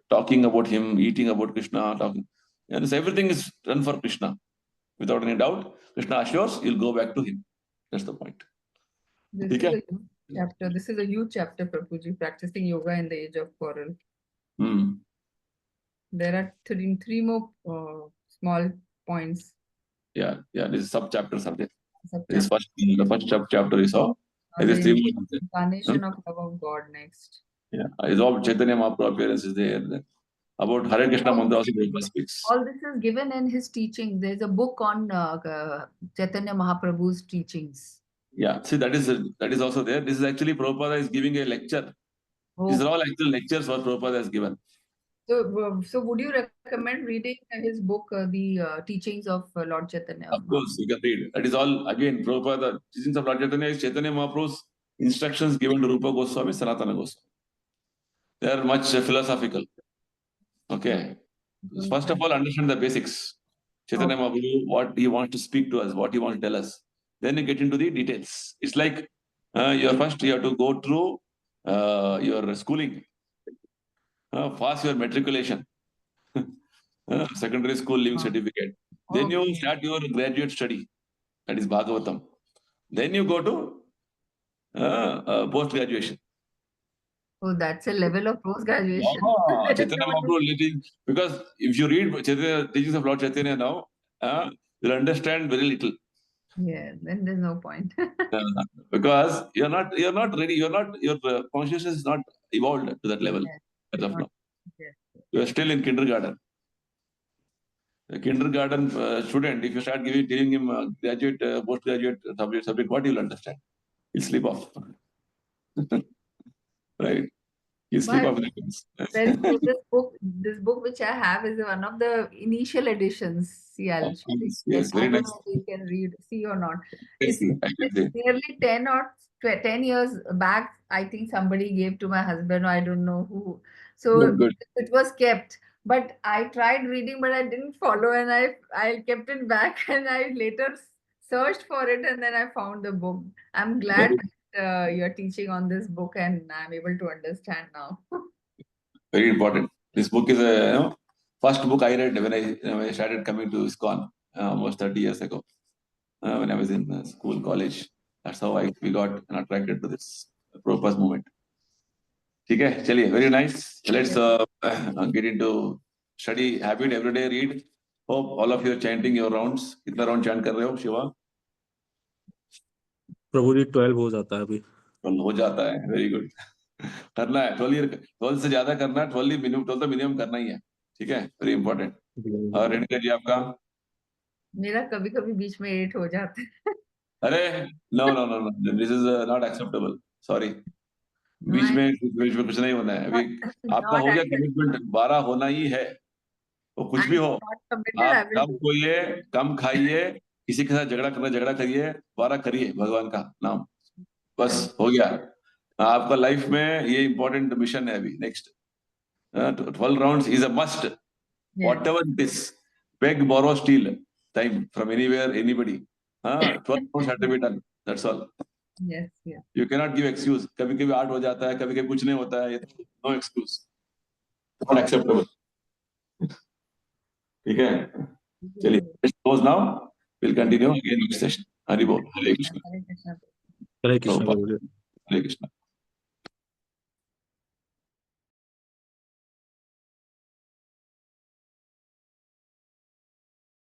talking about him, eating about Krishna, talking, and this, everything is done for Krishna. Without any doubt, Krishna assures you'll go back to him. That's the point. This ठीक is है? a huge chapter. This is a huge chapter, Prabhuji, practicing yoga in the age of quarrel. There are three more small points. Yeah, this is sub-chapter subject. Sub-chapter. The first chapter you saw. It is The three more. incarnation of love of God next. Yeah, is all Chaitanya Mahaprabhu appearance is there. About Hare Krishna mantra also Prabhupada speaks. All this is given in his teachings. There is a book on Chaitanya Mahaprabhu's teachings. Yeah, see, that is also there. This is actually Prabhupada is giving a lecture. Oh. These are all actual lectures what Prabhupada has given. So would you recommend reading his book, the teachings of Lord Chaitanya? Of course, you can read. That is all, again, Prabhupada, teachings of Lord Chaitanya is Chaitanya Mahaprabhu's instructions given to Rupa Goswami, Sanatana Goswami. They are much philosophical. Okay. First of all, understand the basics. Chaitanya Mahaprabhu, what he wants to speak to us, what he wants to tell us. Then you get into the details. It's like you have to go through your schooling. Pass your matriculation, secondary school leaving certificate. Then you start your graduate study, that is Bhagavatam. Then you go to post-graduation. Oh, that's a level of post-graduation. Chaitanya Mahaprabhu, because if you read teachings of Lord Chaitanya now, you'll understand very little. Yeah, then there's no point. Because you're not ready. Your consciousness is not evolved to that level as of now. You are still in kindergarten. A kindergarten student, if you start giving him graduate, postgraduate subject, what you'll understand? He'll sleep off. Right? He'll sleep off. Very true. This book which I have is one of the initial editions. See, I'll show you. Yes, very nice. You can read, see or not. Yes, It's nearly 10 years back. I think somebody gave to my husband, or I don't know who. So good. It was kept. But I tried reading, but I didn't follow, and I kept it back, and I later searched for it, and then I found the book. I'm glad you're teaching on this book, and I'm able to understand now. Very important. This book is a first book I read when I started coming to ISKCON almost 30 years ago. When I was in school, college. That's how we got attracted to this Prabhupada's movement. Okay, chaliye, very nice. Let's get into study habit, everyday read. Hope all of you are chanting your rounds. कितना round chant कर रहे हो, Shiva? प्रभु जी 12 हो जाता है अभी. 12 हो जाता है, very good. करना है 12 से ज्यादा करना है, 12 तो मिनिमम करना ही है. ठीक है, very important. और रेणुका जी आपका? मेरा कभी कभी बीच में 8 हो जाता है. अरे no, this is not acceptable. Sorry. बीच में कुछ नहीं होना है. अभी आपका हो गया कमिटमेंट, 12 होना ही है. वो कुछ भी हो, आप कम खोइए, कम खाइए, किसी के साथ झगड़ा करिए, 12 करिए भगवान का नाम, बस हो गया. आपका लाइफ में ये इंपॉर्टेंट मिशन है. अभी next 12 rounds is a must. Whatever it is, beg, borrow, steal time from anywhere, anybody. 12 rounds have to be done. That's all. Yes. You cannot give excuse. कभी-कभी 8 हो जाता है, कभी-कभी कुछ नहीं होता है. No excuse. Not acceptable. ठीक है, चलिए, let's close now. We'll continue again next session. Hari Bol. Hare Krishna. Hare Krishna. Hare Krishna.